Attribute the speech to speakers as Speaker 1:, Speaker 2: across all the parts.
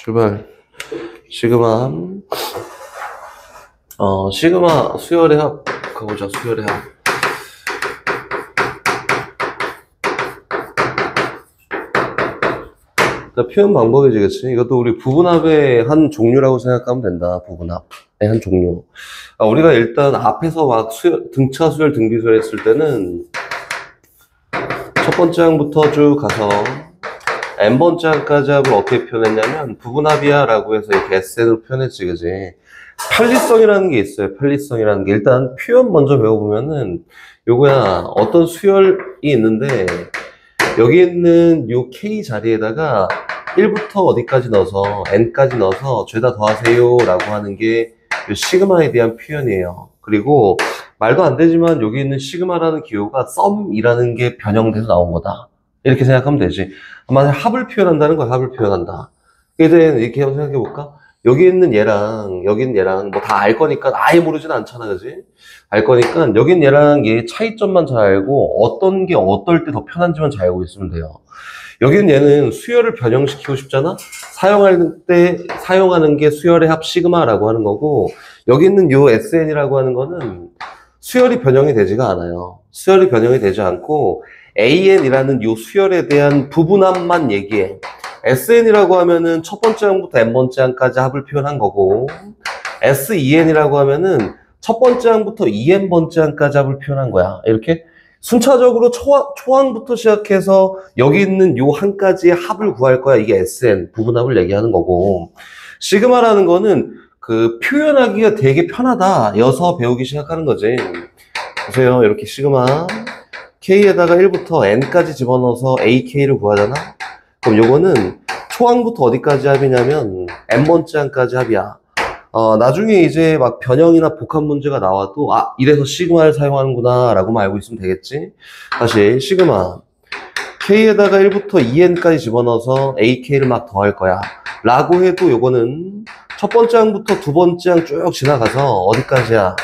Speaker 1: 출발. 시그마. 시그마 수열의 합 가보자. 수열의 합. 표현 방법이지, 그치? 이것도 우리 부분합의 한 종류라고 생각하면 된다. 부분합의 한 종류. 우리가 일단 앞에서 막 등차 수열, 등비 수열 했을 때는 첫 번째 항부터 쭉 가서 n번째 항까지 합을 어떻게 표현했냐면 부분합이야 라고 해서 이렇게 SN으로 표현했지, 그지? 편리성이라는 게 있어요. 편리성이라는 게. 일단 표현 먼저 배워보면은 요거야. 어떤 수열이 있는데 여기 있는 요 K 자리에다가 1부터 어디까지 넣어서 n까지 넣어서 죄다 더하세요 라고 하는 게 요 시그마에 대한 표현이에요. 그리고 말도 안 되지만 여기 있는 시그마라는 기호가 썸이라는 게 변형돼서 나온 거다. 이렇게 생각하면 되지. 만약 합을 표현한다는 거야. 합을 표현한다. 이렇게 한번 생각해 볼까? 여기 있는 얘랑 여기 있는 얘랑 뭐 다 알 거니까 아예 모르진 않잖아, 그지? 알 거니까 여기 있는 얘랑 얘 차이점만 잘 알고 어떤 게 어떨 때 더 편한지만 잘 알고 있으면 돼요. 여기 있는 얘는 수열을 변형시키고 싶잖아? 사용할 때 사용하는 게 수열의 합 시그마라고 하는 거고, 여기 있는 요 SN이라고 하는 거는 수열이 변형이 되지가 않아요. 수열이 변형이 되지 않고 AN이라는 요 수열에 대한 부분합만 얘기해. SN이라고 하면은 첫 번째 항부터 n번째 항까지 합을 표현한 거고, SEN이라고 하면은 첫 번째 항부터 2n번째 항까지 합을 표현한 거야. 이렇게 순차적으로 초항부터 시작해서 여기 있는 요 항까지의 합을 구할 거야. 이게 SN, 부분합을 얘기하는 거고, 시그마라는 거는 그 표현하기가 되게 편하다 여서 배우기 시작하는 거지. 보세요. 이렇게 시그마 K에다가 1부터 N까지 집어넣어서 AK를 구하잖아. 그럼 요거는 초항부터 어디까지 합이냐면 n번째 항까지 합이야. 나중에 이제 막 변형이나 복합 문제가 나와도 이래서 시그마를 사용하는구나 라고만 알고 있으면 되겠지. 다시 시그마 K에다가 1부터 2n까지 집어넣어서 AK를 막 더할 거야 라고 해도 요거는 첫 번째 항부터 두 번째 항 쭉 지나가서 어디까지야?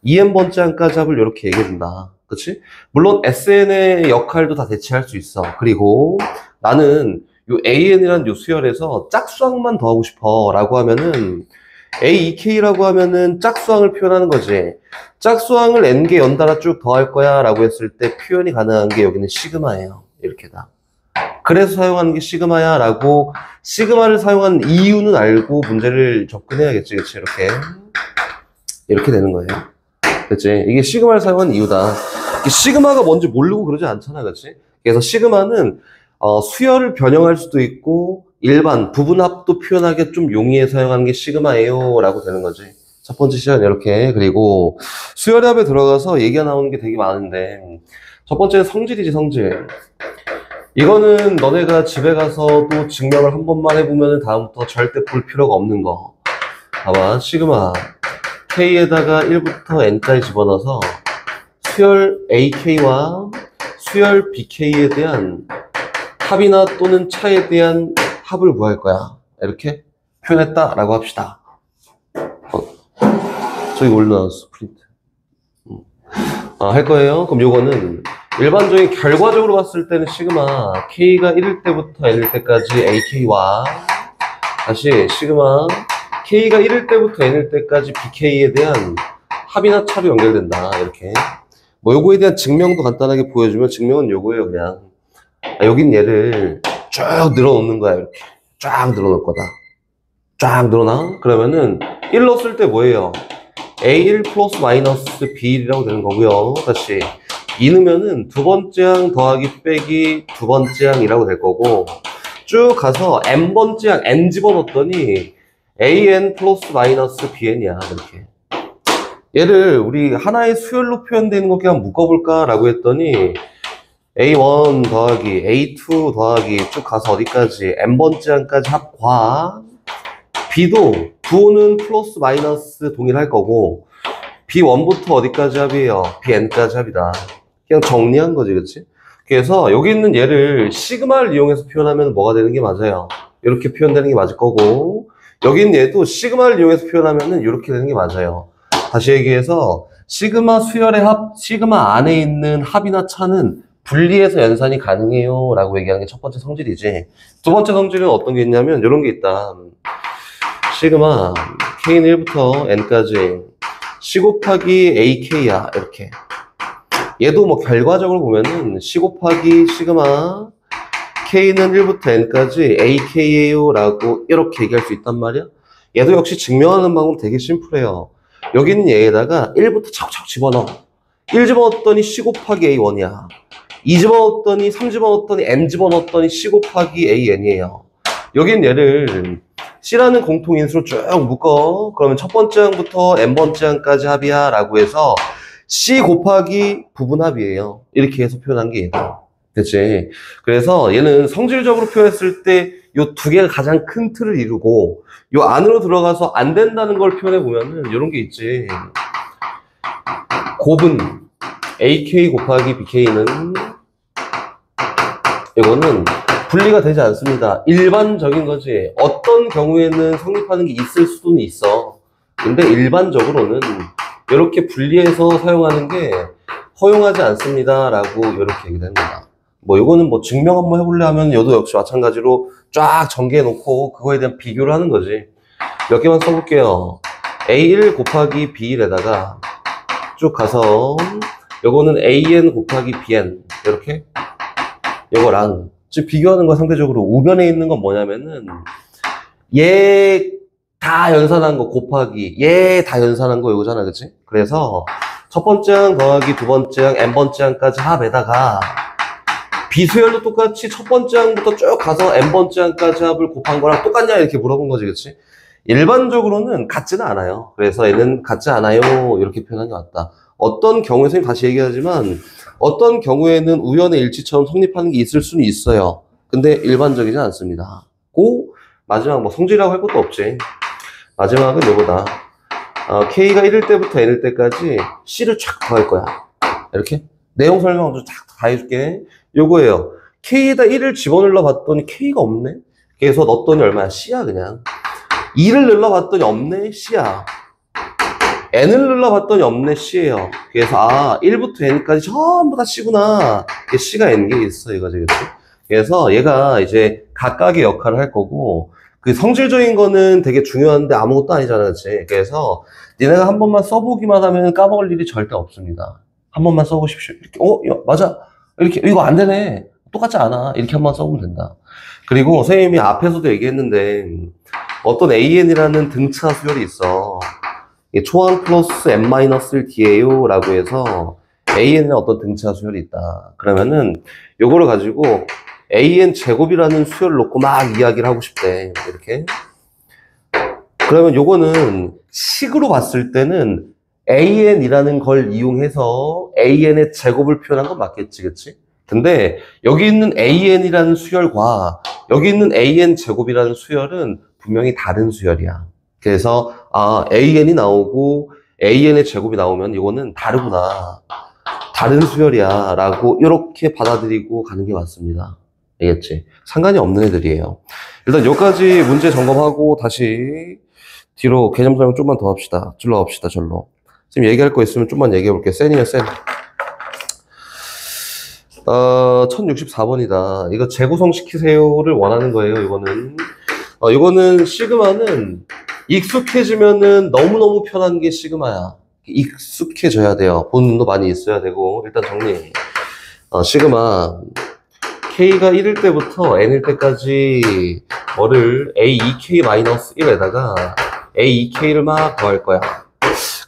Speaker 1: 2n번째 항까지 합을 이렇게 얘기해준다. 그치? 물론 SN의 역할도 다 대체할 수 있어. 그리고 나는 요 AN이라는 요 수열에서 짝수항만 더하고 싶어 라고 하면은 AEK라고 하면은 짝수항을 표현하는 거지. 짝수항을 n개 연달아 쭉 더할 거야 라고 했을 때 표현이 가능한 게 여기는 시그마예요. 이렇게다. 그래서 사용하는 게 시그마야 라고 시그마를 사용하는 이유는 알고 문제를 접근해야겠지. 그치? 이렇게 되는 거예요. 그치? 이게 시그마를 사용하는 이유다. 시그마가 뭔지 모르고 그러지 않잖아. 그치? 그래서 시그마는 수열을 변형할 수도 있고 일반 부분합도 표현하기 좀 용이해 사용하는 게 시그마예요 라고 되는 거지. 첫 번째 시간 이렇게. 그리고 수열의 합에 들어가서 얘기가 나오는 게 되게 많은데 첫 번째는 성질이지. 성질. 이거는 너네가 집에 가서도 증명을 한 번만 해보면 다음부터 절대 볼 필요가 없는 거. 봐봐. 시그마 K에다가 1부터 N까지 집어넣어서 수열 AK와 수열 BK에 대한 합이나 또는 차에 대한 합을 구할 거야. 이렇게 표현했다라고 합시다. 저기 올려놨어. 프린트. 할 거예요. 그럼 요거는 일반적인 결과적으로 봤을 때는 시그마 K가 1일 때부터 N일 때까지 AK와 다시 시그마 K가 1일 때부터 N일 때까지 BK에 대한 합이나 차로 연결된다. 이렇게. 뭐 요거에 대한 증명도 간단하게 보여주면 증명은 요거예요. 그냥 여긴 얘를 쭉 늘어놓는 거야. 이렇게 쫙 늘어놓을 거다. 쫙 늘어나? 그러면은 1 넣었을 때 뭐예요? A1 플러스 마이너스 B1이라고 되는 거고요. 다시 2 넣으면은 두 번째 항 더하기 빼기 두 번째 항이라고 될 거고, 쭉 가서 n번째 항 n 집어넣었더니 AN 플러스 마이너스 BN이야. 이렇게. 얘를 우리 하나의 수열로 표현되는 거 그냥 묶어볼까? 라고 했더니 A1 더하기 A2 더하기 쭉 가서 어디까지 n번째 항까지 합과 B도 부호는 플러스 마이너스 동일할 거고 B1부터 어디까지 합이에요? Bn까지 합이다. 그냥 정리한 거지. 그치? 그래서 여기 있는 얘를 시그마를 이용해서 표현하면 뭐가 되는 게 맞아요? 이렇게 표현되는 게 맞을 거고, 여기 있는 얘도 시그마를 이용해서 표현하면 이렇게 되는 게 맞아요. 다시 얘기해서 시그마 수열의 합, 시그마 안에 있는 합이나 차는 분리해서 연산이 가능해요 라고 얘기하는 게 첫 번째 성질이지. 두 번째 성질은 어떤 게 있냐면 이런 게 있다. 시그마 K는 1부터 N까지 C 곱하기 AK야 이렇게. 얘도 뭐 결과적으로 보면은 C 곱하기 시그마 K는 1부터 N까지 AK예요 라고 이렇게 얘기할 수 있단 말이야. 얘도 역시 증명하는 방법 되게 심플해요. 여기 있는 얘에다가 1부터 차곡차곡 집어넣어. 1 집어넣었더니 C 곱하기 A1이야. 2 집어넣었더니 3 집어넣었더니 N 집어넣었더니 C 곱하기 AN이에요. 여긴 얘를 C라는 공통인수로 쭉 묶어. 그러면 첫 번째 항부터 N번째 항까지 합이야 라고 해서 C 곱하기 부분합이에요. 이렇게 해서 표현한 게 얘다. 됐지? 그래서 얘는 성질적으로 표현했을 때 요 두 개가 가장 큰 틀을 이루고 요 안으로 들어가서 안 된다는 걸 표현해 보면은 이런 게 있지. 곱은 AK 곱하기 BK는 이거는 분리가 되지 않습니다. 일반적인 거지. 어떤 경우에는 성립하는 게 있을 수는 있어. 근데 일반적으로는 이렇게 분리해서 사용하는 게 허용하지 않습니다 라고 이렇게 얘기를 합니다. 뭐 이거는 뭐 증명 한번 해볼래 하면 얘도 역시 마찬가지로 쫙 전개해 놓고 그거에 대한 비교를 하는 거지. 몇 개만 써볼게요. A1 곱하기 B1에다가 쭉 가서 요거는 AN 곱하기 BN 이렇게 요거랑 지금 비교하는 거 상대적으로 우변에 있는 건 뭐냐면은 얘 다 연산한 거 곱하기 얘 다 연산한 거 이거잖아, 그치? 그래서 첫 번째 항 더하기 두 번째 항 n번째 항까지 합에다가 비수열도 똑같이 첫 번째 항부터 쭉 가서 n번째 항까지 합을 곱한 거랑 똑같냐 이렇게 물어본 거지, 그치? 일반적으로는 같지는 않아요. 그래서 얘는 같지 않아요 이렇게 표현한 게 맞다. 어떤 경우에 선생님 다시 얘기하지만 어떤 경우에는 우연의 일치처럼 성립하는 게 있을 수는 있어요. 근데 일반적이지 않습니다. 고 마지막 뭐 성질이라고 할 것도 없지. 마지막은 요거다. K가 1일 때부터 N일 때까지 C를 쫙 더할 거야. 이렇게 내용 설명도 쫙 다 해줄게. 요거예요. K에다 1을 집어넣어 봤더니 K가 없네. 그래서 넣었더니 얼마야? C야 그냥. 2를 눌러봤더니 없네. C야. N을 눌러봤더니 없네. C예요. 그래서 1부터 N까지 전부 다 C구나. C가 N개 있어 이거지, 그치? 그래서 얘가 이제 각각의 역할을 할 거고 그 성질적인 거는 되게 중요한데 아무것도 아니잖아, 그치? 그래서 니네가 한 번만 써보기만 하면 까먹을 일이 절대 없습니다. 한 번만 써보십시오. 이렇게 야, 맞아. 이렇게 이거 안 되네. 똑같지 않아. 이렇게 한 번 써보면 된다. 그리고 선생님이 앞에서도 얘기했는데 어떤 AN이라는 등차 수열이 있어. 초항 플러스 n-1D예요 라고 해서 AN에 어떤 등차 수열이 있다. 그러면은 요거를 가지고 AN 제곱이라는 수열을 놓고 막 이야기를 하고 싶대. 이렇게. 그러면 요거는 식으로 봤을 때는 AN이라는 걸 이용해서 AN의 제곱을 표현한 건 맞겠지, 그치? 근데 여기 있는 AN이라는 수열과 여기 있는 AN 제곱이라는 수열은 분명히 다른 수열이야. 그래서 AN이 나오고 AN의 제곱이 나오면 이거는 다르구나. 다른 수열이야 라고 이렇게 받아들이고 가는 게 맞습니다. 알겠지? 상관이 없는 애들이에요. 일단 여기까지 문제 점검하고 다시 뒤로 개념 설명 좀만 더 합시다. 줄러 갑시다, 절로. 지금 얘기할 거 있으면 좀만 얘기해 볼게요. 센이요, 센. 1064번이다. 이거 재구성 시키세요를 원하는 거예요, 이거는. 이거는 시그마는 익숙해지면은 너무너무 편한 게 시그마야. 익숙해져야 돼요. 본능도 많이 있어야 되고. 일단 정리. 시그마. K가 1일 때부터 N일 때까지 뭐를 A2K-1에다가 A2K를 막 더할 거야.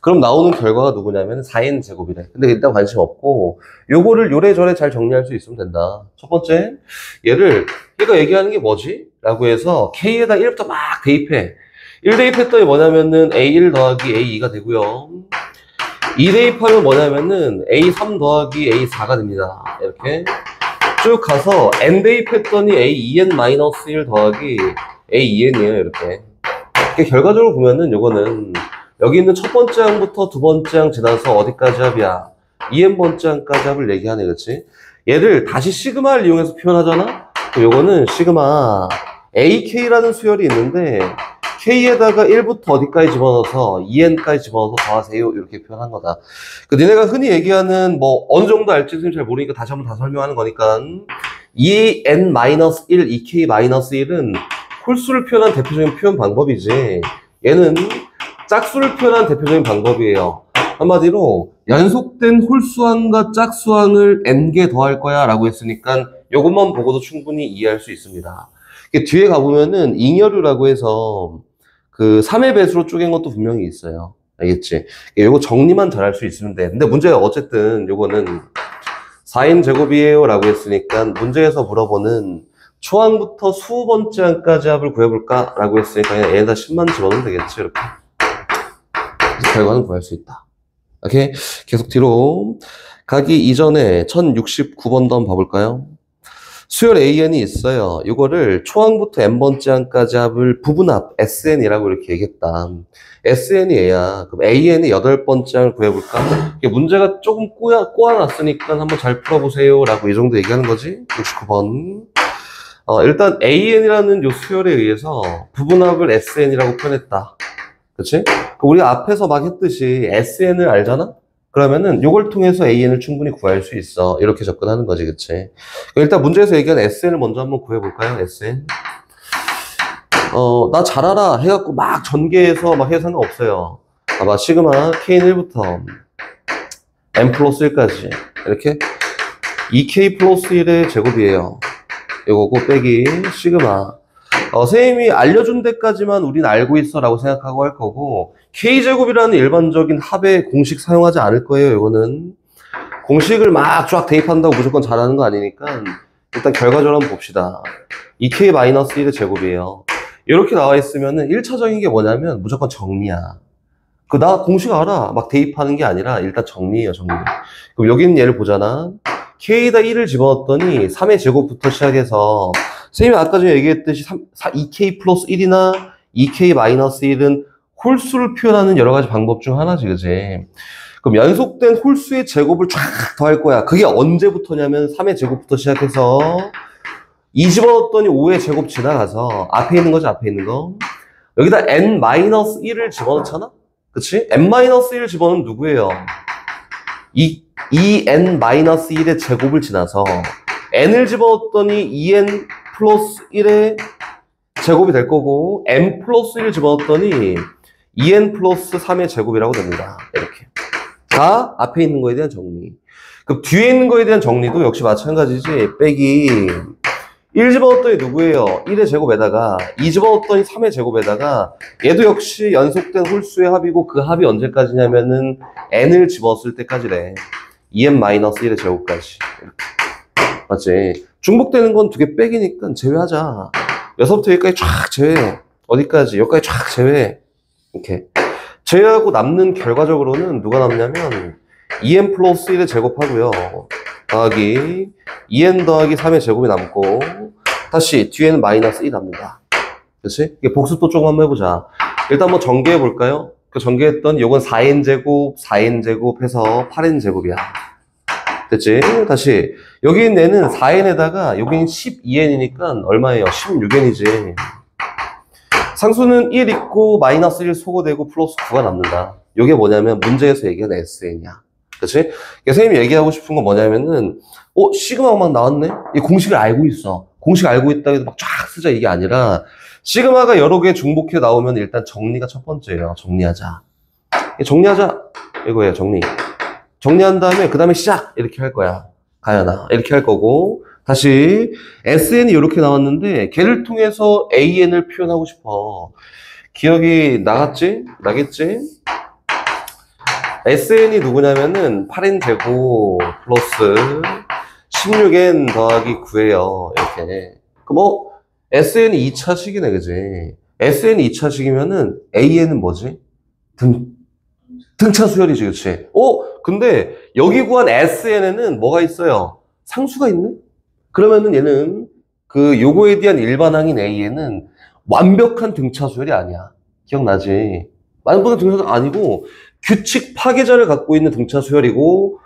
Speaker 1: 그럼 나오는 결과가 누구냐면 4N 제곱이래. 근데 일단 관심 없고 요거를 요래저래 잘 정리할 수 있으면 된다. 첫 번째, 얘가 얘기하는 게 뭐지? 라고 해서 K에다 1부터 막 대입해. 1 대입했더니 뭐냐면은 A1 더하기 A2가 되고요. 2 대입하면 뭐냐면은 A3 더하기 A4가 됩니다. 이렇게 쭉 가서 N 대입했더니 A2N-1 더하기 A2N이에요. 이렇게. 결과적으로 보면은 요거는 여기 있는 첫 번째 항부터 두 번째 항 지나서 어디까지 합이야? 2n번째 항까지 합을 얘기하네, 그치? 얘를 다시 시그마를 이용해서 표현하잖아? 요거는 시그마 AK라는 수열이 있는데 K에다가 1부터 어디까지 집어넣어서 2n까지 집어넣어서 더하세요. 이렇게 표현한 거다. 그 니네가 흔히 얘기하는 뭐 어느 정도 알지 선생님 잘 모르니까 다시 한번 다 설명하는 거니까 2n-1, 2k-1은 홀수를 표현한 대표적인 표현 방법이지 얘는 짝수를 표현한 대표적인 방법이에요. 한마디로 연속된 홀수항과 짝수항을 n개 더할 거야 라고 했으니까 이것만 보고도 충분히 이해할 수 있습니다. 뒤에 가보면은 잉여류라고 해서 그 3의 배수로 쪼갠 것도 분명히 있어요. 알겠지? 이거 정리만 잘할 수 있으면 돼. 근데 문제가 어쨌든 요거는 4n 제곱이에요 라고 했으니까 문제에서 물어보는 초항부터 수번째 항까지 합을 구해볼까? 라고 했으니까 그냥 n에다 10만 집어넣으면 되겠지 이렇게. 그래서 결과는 구할 수 있다. 오케이? 계속 뒤로 가기 이전에 1069번도 한번 봐볼까요? 수열 AN이 있어요. 이거를 초항부터 n번째 항까지 합을 부분합 SN이라고 이렇게 얘기했다. SN이 얘야. 그럼 AN이 8번째 항을 구해볼까? 이게 문제가 조금 꼬아놨으니까 한번 잘 풀어보세요. 라고 이 정도 얘기하는 거지. 69번. 일단 AN이라는 요 수열에 의해서 부분합을 SN이라고 표현했다. 그치? 우리가 앞에서 막 했듯이 SN을 알잖아? 그러면은 요걸 통해서 AN을 충분히 구할 수 있어. 이렇게 접근하는 거지, 그치? 일단 문제에서 얘기한 SN을 먼저 한번 구해볼까요? SN. 나 잘 알아. 해갖고 막 전개해서 막 해도 상관없어요. 봐봐, 시그마 K는 1부터 N 플러스 1까지. 이렇게 2K 플러스 1의 제곱이에요. 요거고 빼기 시그마. 선생님이 알려준 데까지만 우린 알고 있어 라고 생각하고 할 거고 K제곱이라는 일반적인 합의 공식 사용하지 않을 거예요. 이거는 공식을 막 쫙 대입한다고 무조건 잘하는 거 아니니까 일단 결과적으로 한번 봅시다. 2K-1의 제곱이에요. 이렇게 나와 있으면은 1차적인 게 뭐냐면 무조건 정리야. 나 공식 알아. 막 대입하는 게 아니라 일단 정리예요, 정리. 그럼 여기 있는 얘를 보잖아. K에다 1을 집어넣었더니 3의 제곱부터 시작해서 선생님이 아까 전에 얘기했듯이 2K 플러스 1이나 2K-1은 홀수를 표현하는 여러 가지 방법 중 하나지, 그지? 그럼 연속된 홀수의 제곱을 쫙 더할 거야. 그게 언제부터냐면 3의 제곱부터 시작해서 2 집어넣었더니 5의 제곱 지나가서 앞에 있는 거지, 앞에 있는 거. 여기다 n-1을 집어넣잖아? 그치? n-1을 집어넣으면 누구예요? 2n-1의 제곱을 지나서 n을 집어넣었더니 2n 플러스 1의 제곱이 될 거고 n 플러스 1을 집어넣었더니 2n 플러스 3의 제곱이라고 됩니다. 이렇게. 다 앞에 있는 거에 대한 정리. 그럼 뒤에 있는 거에 대한 정리도 역시 마찬가지지. 빼기 1 집어넣었더니 누구예요? 1의 제곱에다가 2 집어넣었더니 3의 제곱에다가 얘도 역시 연속된 홀수의 합이고 그 합이 언제까지냐면은 n을 집어넣었을 때까지래. 2n-1의 제곱까지. 이렇게. 맞지? 중복되는 건 2개 빼기니까 제외하자. 여기서부터 여기까지 쫙 제외해. 어디까지? 여기까지 쫙 제외해. 이렇게. 제외하고 남는 결과적으로는 누가 남냐면 2n 플러스 1의 제곱하고요. 더하기 2n 더하기 3의 제곱이 남고 다시 뒤에는 마이너스 1 남는다. 그렇지? 이게 복습도 조금 한번 해보자. 일단 한번 정개해 볼까요? 그 정개했던 요건 4n 제곱, 4n 제곱 해서 8n 제곱이야. 됐지? 다시 여기 있는 애는 4n에다가 여기는 12n이니까 얼마예요? 16n이지. 상수는 1 있고 마이너스 1 소거되고 플러스 9가 남는다. 이게 뭐냐면 문제에서 얘기한 SN이야. 그치? 선생님이 얘기하고 싶은 건 뭐냐면은 시그마가 막 나왔네? 이 공식을 알고 있어. 공식 알고 있다고 해도 막 쫙 쓰자 이게 아니라 시그마가 여러 개 중복해 나오면 일단 정리가 첫 번째예요. 정리하자. 정리하자. 이거예요. 정리. 정리한 다음에 그 다음에 시작 이렇게 할 거야. 가연아 이렇게 할 거고 다시 SN이 이렇게 나왔는데 걔를 통해서 AN을 표현하고 싶어. 기억이 나겠지? SN이 누구냐면은 8n 제곱 플러스 16n 더하기 9예요. 이렇게. 그럼 SN이 2차식이네, 그지? SN이 2차식이면은 AN은 뭐지? 등차 수열이지, 그치? 근데 여기 구한 SN에는 뭐가 있어요? 상수가 있네? 그러면은 얘는 요거에 대한 일반항인 AN은 완벽한 등차 수열이 아니야. 기억나지? 완벽한 등차 수열이 아니고 규칙 파괴자를 갖고 있는 등차 수열이고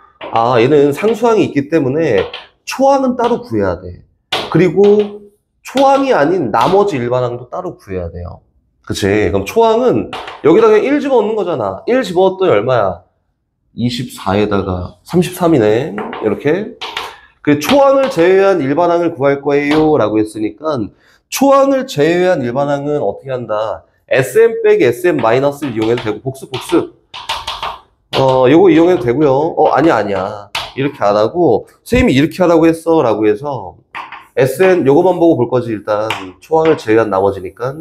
Speaker 1: 얘는 상수항이 있기 때문에 초항은 따로 구해야 돼. 그리고 초항이 아닌 나머지 일반항도 따로 구해야 돼요. 그치? 그럼 초항은 여기다 그냥 1 집어넣는 거잖아. 1 집어넣었더니 얼마야? 24에다가 33이네. 이렇게. 그 초항을 제외한 일반항을 구할 거예요 라고 했으니까 초항을 제외한 일반항은 어떻게 한다? SM 빼기 SM 마이너스를 이용해도 되고 복습. 요거 이용해도 되고요. 아니야. 이렇게 안 하고 선생님이 이렇게 하라고 했어 라고 해서 SN 요거만 보고 볼 거지. 일단 초항을 제외한 나머지니까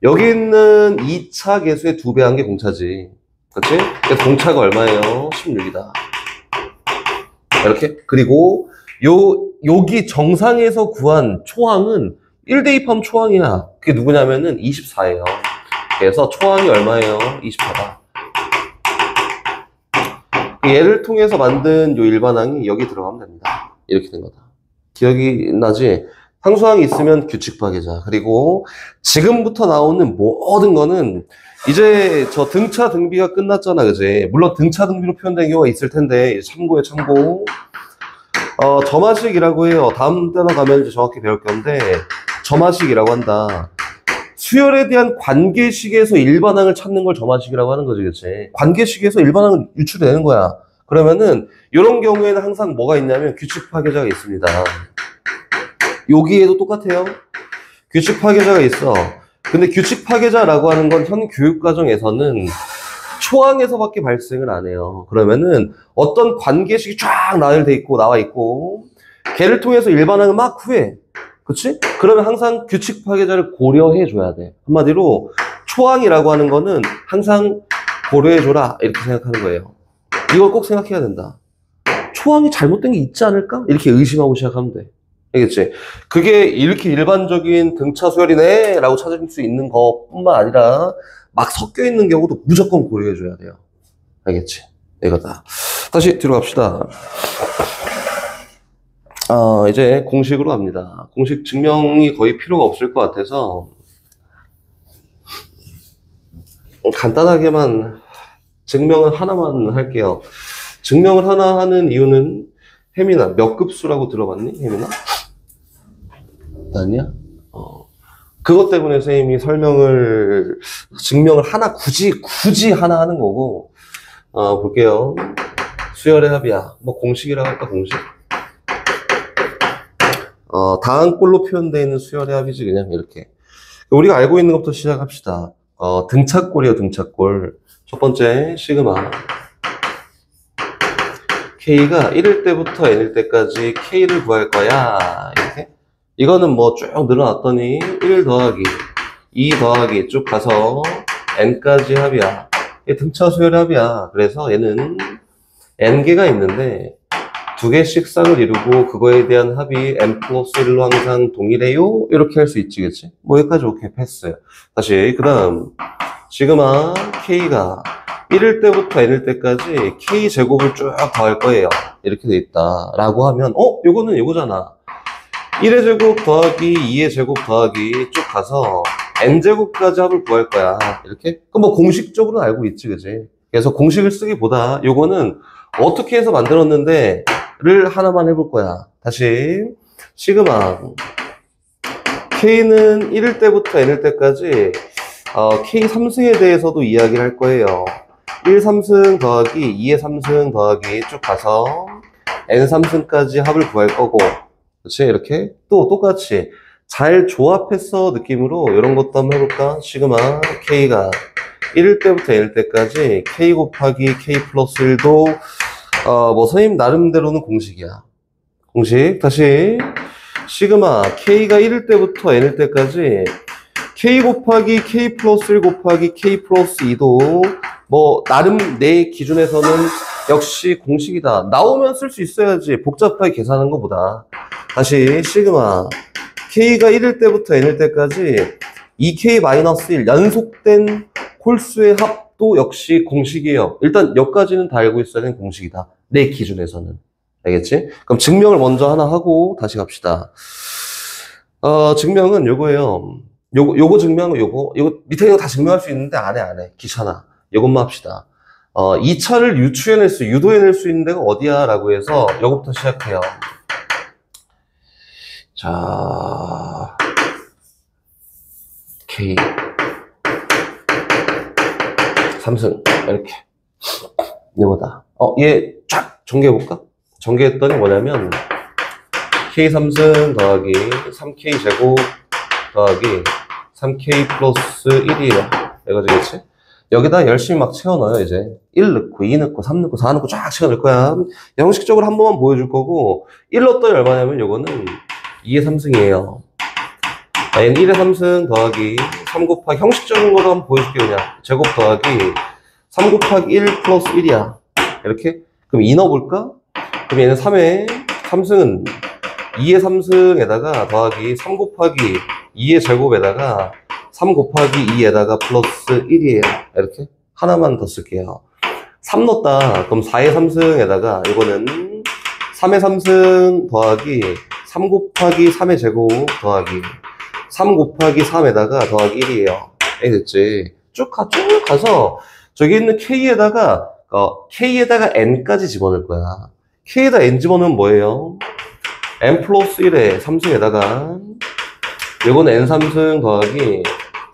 Speaker 1: 여기 있는 2차 계수의 2배 한 게 공차지. 그치? 그래서 공차가 얼마예요? 16이다. 이렇게. 그리고 여기 정상에서 구한 초항은 1대입하면 초항이야. 그게 누구냐면은 24예요. 그래서 초항이 얼마예요? 24다. 얘를 통해서 만든 요 일반항이 여기 들어가면 됩니다. 이렇게 된 거다. 기억이 나지? 상수항이 있으면 규칙 파괴자. 그리고 지금부터 나오는 모든 거는 이제 저 등차 등비가 끝났잖아, 그지? 물론 등차 등비로 표현된 경우가 있을 텐데 참고해, 참고. 점화식이라고 해요. 다음 때나 가면 이제 정확히 배울 건데 점화식이라고 한다. 수열에 대한 관계식에서 일반항을 찾는 걸 점화식이라고 하는 거지, 그치? 관계식에서 일반항을 유출되는 거야. 그러면은 이런 경우에는 항상 뭐가 있냐면 규칙 파괴자가 있습니다. 여기에도 똑같아요. 규칙 파괴자가 있어. 근데 규칙 파괴자라고 하는 건 현 교육과정에서는 초항에서밖에 발생을 안 해요. 그러면은 어떤 관계식이 쫙 나와 있고 걔를 통해서 일반항을 막 구해. 그치? 그러면 항상 규칙 파괴자를 고려해 줘야 돼. 한마디로 초항이라고 하는 거는 항상 고려해 줘라 이렇게 생각하는 거예요. 이걸 꼭 생각해야 된다. 초항이 잘못된 게 있지 않을까? 이렇게 의심하고 시작하면 돼. 알겠지? 그게 이렇게 일반적인 등차 수열이네 라고 찾을 수 있는 것뿐만 아니라 막 섞여 있는 경우도 무조건 고려해 줘야 돼요. 알겠지? 이거다. 다시 뒤로 갑시다. 이제 공식으로 갑니다. 공식 증명이 거의 필요가 없을 것 같아서 간단하게만 증명을 하나만 할게요. 증명을 하나 하는 이유는 혜민아, 몇 급수라고 들어봤니? 혜민아? 아니야? 그것 때문에 선생님이 증명을 하나, 굳이 하나 하는 거고, 볼게요. 수열의 합이야. 뭐 공식이라고 할까, 공식? 다항꼴로 표현되어 있는 수열의 합이지, 그냥 이렇게. 우리가 알고 있는 것부터 시작합시다. 등차꼴이에요, 등차꼴. 첫 번째, 시그마. K가 1일 때부터 N일 때까지 K를 구할 거야. 이렇게. 이거는 뭐 쭉 늘어났더니 1 더하기 2 더하기 쭉 가서 N까지 합이야. 이게 등차 수열의 합이야. 그래서 얘는 N개가 있는데 2개씩 쌍을 이루고 그거에 대한 합이 N 플러스 1로 항상 동일해요. 이렇게 할 수 있지, 그치? 뭐 여기까지 오케이, 패스. 다시, 그 다음 시그마 K가 1일 때부터 N일 때까지 K제곱을 쭉 더할 거예요. 이렇게 돼 있다. 라고 하면, 요거는 요거잖아. 1의 제곱 더하기 2의 제곱 더하기 쭉 가서 N제곱까지 합을 구할 거야. 이렇게? 그럼 뭐 공식적으로는 알고 있지, 그지? 그래서 공식을 쓰기보다 요거는 어떻게 해서 만들었는데 를 하나만 해볼 거야. 다시. 시그마. K는 1일 때부터 N일 때까지 K 3승에 대해서도 이야기를 할 거예요. 1 3승 더하기 2의 3승 더하기 쭉 가서 N 3승까지 합을 구할 거고, 그렇지? 이렇게 또 똑같이 잘 조합했어 느낌으로 이런 것도 한번 해볼까? 시그마 K가 1일 때부터 N일 때까지 K 곱하기 K 플러스 1도 뭐 선생님 나름대로는 공식이야. 공식. 다시 시그마 K가 1일 때부터 N일 때까지 K 곱하기 K 플러스 1 곱하기 K 플러스 2도 뭐 나름 내 기준에서는 역시 공식이다. 나오면 쓸 수 있어야지. 복잡하게 계산하는 것보다. 다시 시그마 K가 1일 때부터 N일 때까지 2K-1 연속된 홀수의 합도 역시 공식이에요. 일단 여기까지는 다 알고 있어야 되는 공식이다. 내 기준에서는. 알겠지? 그럼 증명을 먼저 하나 하고 다시 갑시다. 증명은 요거예요. 요거 증명은 요거 밑에 있는 거 다 증명할 수 있는데 안 해. 귀찮아. 요것만 합시다. 2차를 유도해낼 수 있는 데가 어디야? 라고 해서 요거부터 시작해요. 자, K. 삼승. 이렇게. 이거다. 얘 쫙 전개해볼까? 전개했더니 뭐냐면, K 삼승 더하기 3K 제곱 더하기 3K 플러스 1이에요. 이거지겠지? 여기다 열심히 막 채워넣어요, 이제. 1 넣고, 2 넣고, 3 넣고, 4 넣고 쫙 채워넣을 거야. 형식적으로 한 번만 보여줄 거고, 1 넣었더니 얼마냐면, 요거는 2의 3승이에요. 얘는 1의 3승 더하기 3 곱하기, 형식적인 거로 한번 보여줄게, 그냥. 제곱 더하기 3 곱하기 1 플러스 1이야. 이렇게? 그럼 2 넣어볼까? 그럼 얘는 3의 3승은 2의 3승에다가 더하기 3 곱하기 2의 제곱에다가 3 곱하기 2에다가 플러스 1이에요. 이렇게 하나만 더 쓸게요. 3 넣었다. 그럼 4의 3승에다가 이거는 3의 3승 더하기 3 곱하기 3의 제곱 더하기 3 곱하기 3에다가 더하기 1이에요. 됐지? 쭉 가서 저기 있는 K에다가 N까지 집어넣을 거야. K에다 N 집어넣으면 뭐예요? N 플러스 1에 3승에다가 이건 N 3승 더하기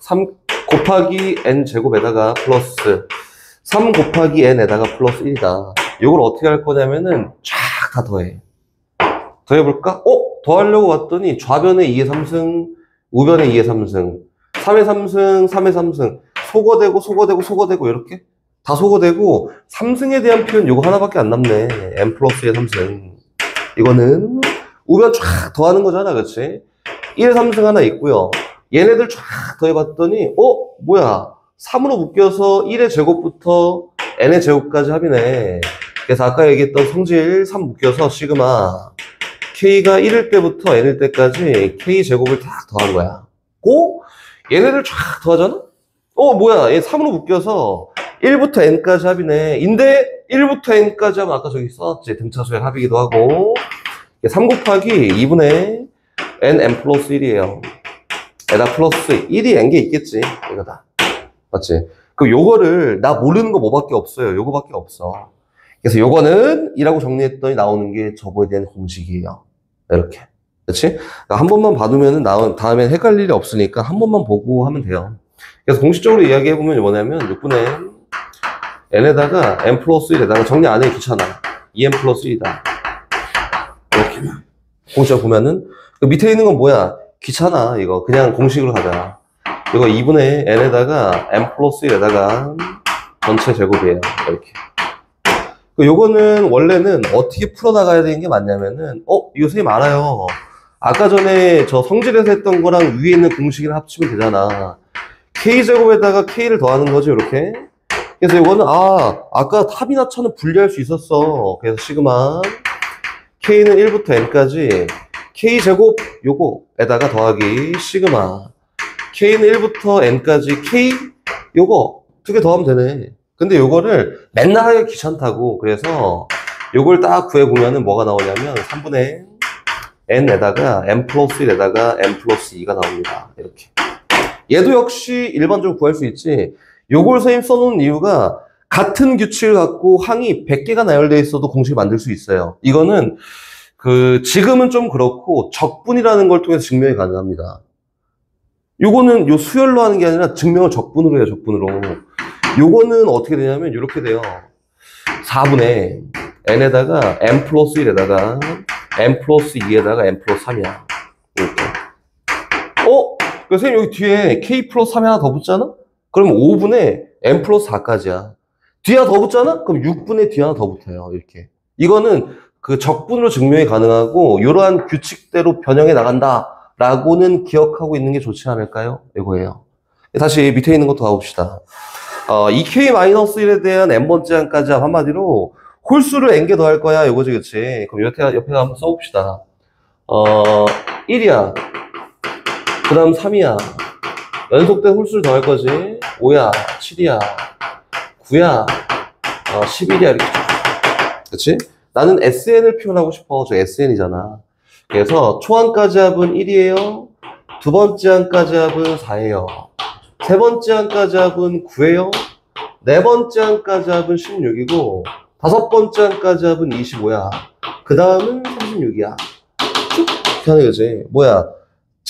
Speaker 1: 3 곱하기 N 제곱에다가 플러스 3 곱하기 N에다가 플러스 1이다. 이걸 어떻게 할 거냐면은 쫙 다 더해. 더해볼까? 더하려고 왔더니 좌변에 2의 3승, 우변에 2의 3승, 3의 3승, 3의 3승, 소거되고 이렇게 다 소거되고 3승에 대한 표현 요거 하나밖에 안 남네. N 플러스의 3승. 이거는 우변 쫙 더하는 거잖아, 그렇지? 1의 3승 하나 있고요. 얘네들 쫙 더해봤더니 뭐야, 3으로 묶여서 1의 제곱부터 n의 제곱까지 합이네. 그래서 아까 얘기했던 성질 3 묶여서 시그마 k가 1일 때부터 n일 때까지 k 제곱을 딱 더한 거야. 얘네들 쫙 더하잖아? 뭐야, 얘 3으로 묶여서 1부터 n까지 합이네. 인데 1부터 n까지 하면 아까 저기 써놨지. 등차수의 합이기도 하고 3 곱하기 2분의 n 플러스 1이에요. 에다 플러스 1이 n개 있겠지. 이거다. 맞지? 그럼 요거를 나 모르는 거 뭐밖에 없어요. 요거밖에 없어. 그래서 요거는 2라고 정리했더니 나오는 게 저거에 대한 공식이에요. 이렇게. 그렇지? 한 번만 봐두면은 다음엔 헷갈릴 일이 없으니까 한 번만 보고 하면 돼요. 그래서 공식적으로 이야기해보면 뭐냐면 6분의 n에다가 n 플러스 1에다가 정리 안 해 귀찮아. 2n 플러스 1이다. 이렇게. 공식적으로 보면은 그 밑에 있는 건 뭐야? 귀찮아. 이거 그냥 공식으로 가자. 이거 2분의 n에다가 n 플러스 1에다가 전체 제곱이에요. 이렇게. 요거는 원래는 어떻게 풀어나가야 되는 게 맞냐면은 이거 선생님 알아요. 아까 전에 저 성질에서 했던 거랑 위에 있는 공식이랑 합치면 되잖아. k제곱에다가 k를 더하는 거죠, 이렇게. 그래서 이거는 아까 탑이나 차는 분리할 수 있었어. 그래서 시그마 k는 1부터 n까지 k제곱 요거에다가 더하기 시그마 k는 1부터 n까지 k 요거 두 개 더하면 되네. 근데 요거를 맨날 하기가 귀찮다고. 그래서 요걸 딱 구해보면은 뭐가 나오냐면 3분의 n에다가 n 플러스 1에다가 n 플러스 2가 나옵니다. 이렇게. 얘도 역시 일반적으로 구할 수 있지. 요걸 선생님 써놓은 이유가 같은 규칙을 갖고 항이 100개가 나열되어 있어도 공식을 만들 수 있어요. 이거는 지금은 좀 그렇고 적분이라는 걸 통해서 증명이 가능합니다. 요거는 요 수열로 하는 게 아니라 증명을 적분으로 해요, 적분으로. 요거는 어떻게 되냐면 이렇게 돼요. 4분의 n에다가 n 플러스 1에다가 n 플러스 2에다가 n 플러스 3이야. 이렇게. 선생님 여기 뒤에 k 플러스 3이 하나 더 붙잖아? 그럼 5분의 n 플러스 4까지야. 뒤에 하나 더 붙잖아? 그럼 6분의 뒤에 하나 더 붙어요. 이렇게. 이거는 적분으로 증명이 가능하고 이러한 규칙대로 변형해 나간다 라고는 기억하고 있는 게 좋지 않을까요? 이거예요. 다시 밑에 있는 거 더 가봅시다. 2k-1에 대한 n번째 항까지 한마디로 홀수를 n개 더 할 거야. 이거지, 그치? 그럼 옆에 한번 써봅시다. 1이야. 그 다음 3이야. 연속된 홀수를 더 할 거지. 5야. 7이야. 9야. 11이야. 이렇게. 그치? 나는 SN을 표현하고 싶어. 저 SN이잖아. 그래서 초항까지 합은 1이에요. 두 번째 항까지 합은 4예요. 세 번째 항까지 합은 9예요. 네 번째 항까지 합은 16이고 다섯 번째 항까지 합은 25야. 그 다음은 36이야. 쭉 이렇게 하는 거지. 뭐야?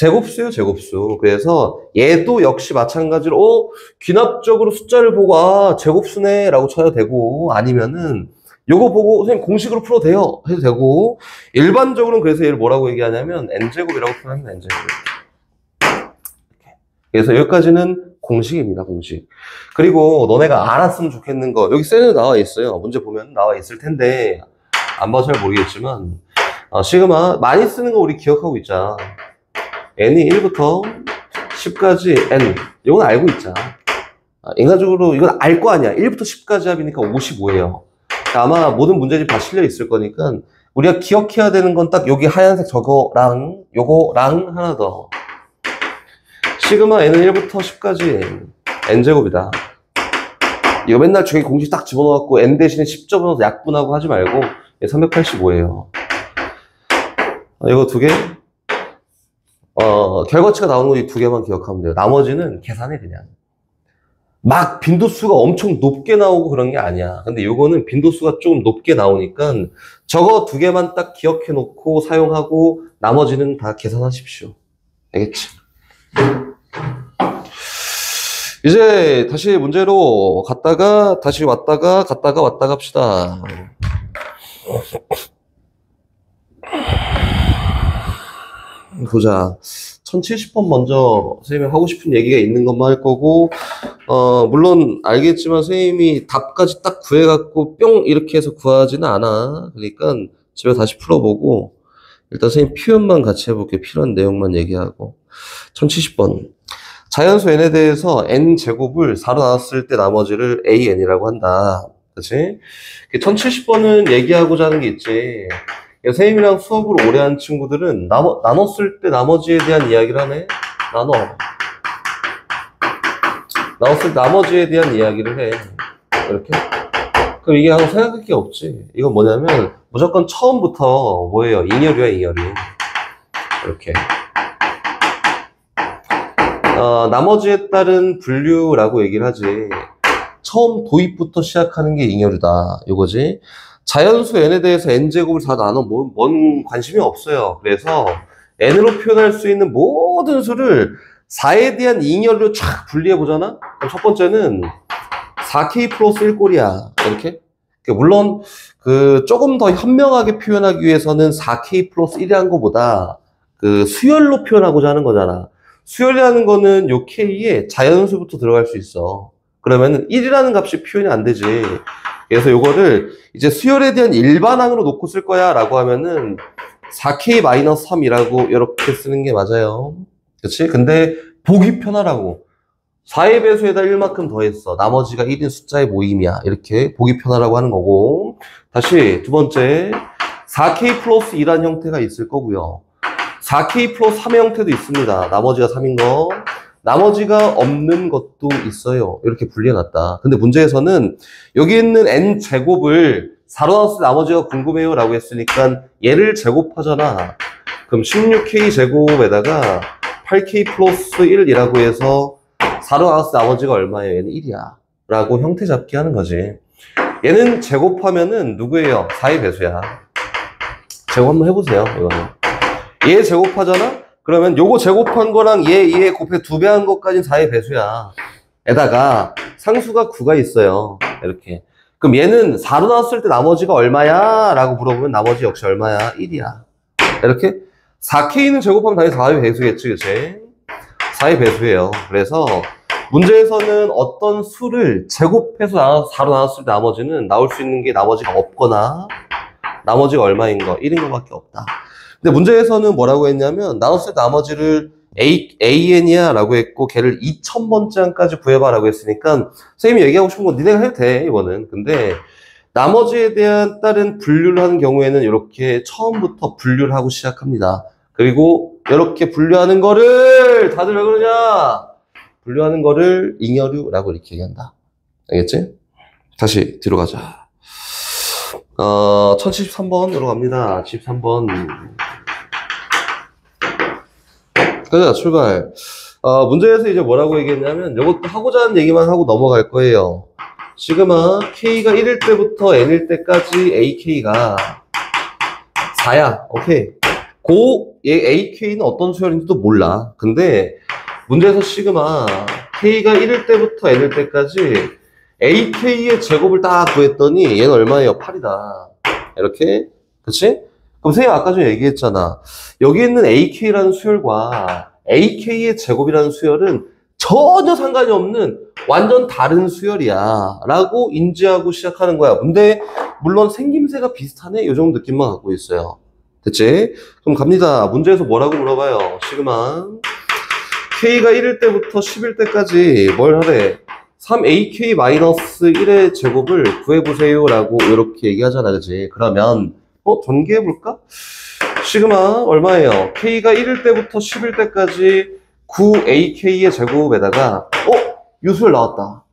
Speaker 1: 제곱수요, 제곱수. 그래서 얘도 역시 마찬가지로 귀납적으로 숫자를 보고 제곱수네 라고 쳐도 되고, 아니면은 요거 보고 선생님 공식으로 풀어도 돼요 해도 되고, 일반적으로는 그래서 얘를 뭐라고 얘기하냐면 n제곱이라고 표현합니다. n제곱. 그래서 여기까지는 공식입니다. 공식. 그리고 너네가 알았으면 좋겠는 거, 여기 셀에 나와 있어요. 문제 보면 나와 있을 텐데 안 봐서 잘 모르겠지만, 시그마 많이 쓰는 거 우리 기억하고 있자. n이 1부터 10까지 n, 이건 알고 있자. 인간적으로 이건 알 거 아니야. 1부터 10까지 합이니까 55예요. 아마 모든 문제집 다 실려 있을 거니까 우리가 기억해야 되는 건 딱 여기 하얀색 저거랑 요거랑 하나 더. 시그마 n은 1부터 10까지 n제곱이다. 이거 맨날 저기 공식 딱 집어넣어갖고 n 대신에 10 접어넣어서 약분하고 하지 말고 385예요. 이거 두 개. 결과치가 나오는 거 이 두 개만 기억하면 돼요. 나머지는 계산해 그냥. 막 빈도수가 엄청 높게 나오고 그런 게 아니야. 근데 요거는 빈도수가 좀 높게 나오니까 저거 두 개만 딱 기억해 놓고 사용하고 나머지는 다 계산하십시오. 알겠지? 이제 다시 문제로 갔다가 다시 왔다가 갔다가 왔다가 합시다. 보자. 1070번 먼저 선생님이 하고 싶은 얘기가 있는 것만 할 거고, 물론 알겠지만 선생님이 답까지 딱 구해갖고 뿅 이렇게 해서 구하지는 않아. 그러니까 집에 다시 풀어보고 일단 선생님 표현만 같이 해볼게요. 필요한 내용만 얘기하고. 1070번. 자연수 n에 대해서 n제곱을 4로 나눴을 때 나머지를 an이라고 한다. 그치? 1070번은 얘기하고자 하는 게 있지. 선생님이랑 수업을 오래 한 친구들은 나눴을 때 나머지에 대한 이야기를 하네. 나눴을 때 나머지에 대한 이야기를 해. 이렇게. 그럼 이게 하고 생각할 게 없지. 이건 뭐냐면 무조건 처음부터 뭐예요? 잉여류야, 잉여류. 이렇게. 나머지에 따른 분류라고 얘기를 하지. 처음 도입부터 시작하는 게 잉여류다. 이거지. 자연수 n에 대해서 n제곱을 다 나눠 뭔 관심이 없어요. 그래서 n으로 표현할 수 있는 모든 수를 4에 대한 잉여로 쫙 분리해 보잖아. 그럼 첫 번째는 4k 플러스 1꼴이야. 이렇게. 물론 그 조금 더 현명하게 표현하기 위해서는 4k 플러스 1이라는 것보다 그 수열로 표현하고자 하는 거잖아. 수열이라는 거는 요 k에 자연수부터 들어갈 수 있어. 그러면은 1이라는 값이 표현이 안 되지. 그래서 요거를 이제 수열에 대한 일반항으로 놓고 쓸 거야 라고 하면은 4k-3이라고 이렇게 쓰는 게 맞아요. 그치? 근데 보기 편하라고. 4의 배수에다 1만큼 더했어. 나머지가 1인 숫자의 모임이야. 이렇게 보기 편하라고 하는 거고. 다시 두 번째, 4k 플러스 2라는 형태가 있을 거고요. 4k 플러스 3의 형태도 있습니다. 나머지가 3인 거. 나머지가 없는 것도 있어요. 이렇게 분리해놨다. 근데 문제에서는 여기 있는 n제곱을 4로 나눴을 때 나머지가 궁금해요 라고 했으니까 얘를 제곱하잖아. 그럼 16k 제곱에다가 8k 플러스 1이라고 해서 4로 나눴을 때 나머지가 얼마예요? 얘는 1이야 라고 형태 잡기 하는 거지. 얘는 제곱하면은 누구예요? 4의 배수야. 제곱 한번 해보세요. 이거는 얘 제곱하잖아? 그러면 요거 제곱한 거랑 얘 곱해 2배 한 것까지는 4의 배수야. 에다가 상수가 9가 있어요. 이렇게. 그럼 얘는 4로 나눴을 때 나머지가 얼마야? 라고 물어보면 나머지 역시 얼마야? 1이야. 이렇게. 4k는 제곱하면 당연히 4의 배수겠지, 그치? 4의 배수예요. 그래서 문제에서는 어떤 수를 제곱해서 4로 나눴을 때 나머지는 나올 수 있는 게 나머지가 없거나 나머지가 얼마인 거? 1인 거밖에 없다. 근데 문제에서는 뭐라고 했냐면 나눴을 때 나머지를 AN이야 라고 했고 걔를 2000번째 항까지 구해봐 라고 했으니까 선생님이 얘기하고 싶은 건 니네가 해도 돼 이거는. 근데 나머지에 대한 다른 분류를 하는 경우에는 이렇게 처음부터 분류를 하고 시작합니다. 그리고 이렇게 분류하는 거를 다들 왜 그러냐? 분류하는 거를 잉여류라고 이렇게 얘기한다. 알겠지? 다시 뒤로 가자. 1073번으로 갑니다. 13번. 가자, 출발. 문제에서 이제 뭐라고 얘기했냐면, 이것도 하고자 하는 얘기만 하고 넘어갈 거예요. 시그마, K가 1일 때부터 N일 때까지 AK가 4야. 오케이. 고 얘 AK는 어떤 수열인지도 몰라. 근데 문제에서 시그마 K가 1일 때부터 N일 때까지 AK의 제곱을 딱 구했더니 얘는 얼마예요? 8이다. 이렇게. 그치? 그럼 선생님 아까 전에 얘기했잖아. 여기 있는 AK라는 수열과 AK의 제곱이라는 수열은 전혀 상관이 없는 완전 다른 수열이야 라고 인지하고 시작하는 거야. 근데 물론 생김새가 비슷하네? 이 정도 느낌만 갖고 있어요. 됐지? 그럼 갑니다. 문제에서 뭐라고 물어봐요? 시그마 K가 1일 때부터 10일 때까지 뭘 하래? 3AK-1의 제곱을 구해보세요 라고 이렇게 얘기하잖아. 그치? 그러면 전개해볼까? 시그마 얼마예요? K가 1일 때부터 10일 때까지 9AK의 제곱에다가 요수열 나왔다.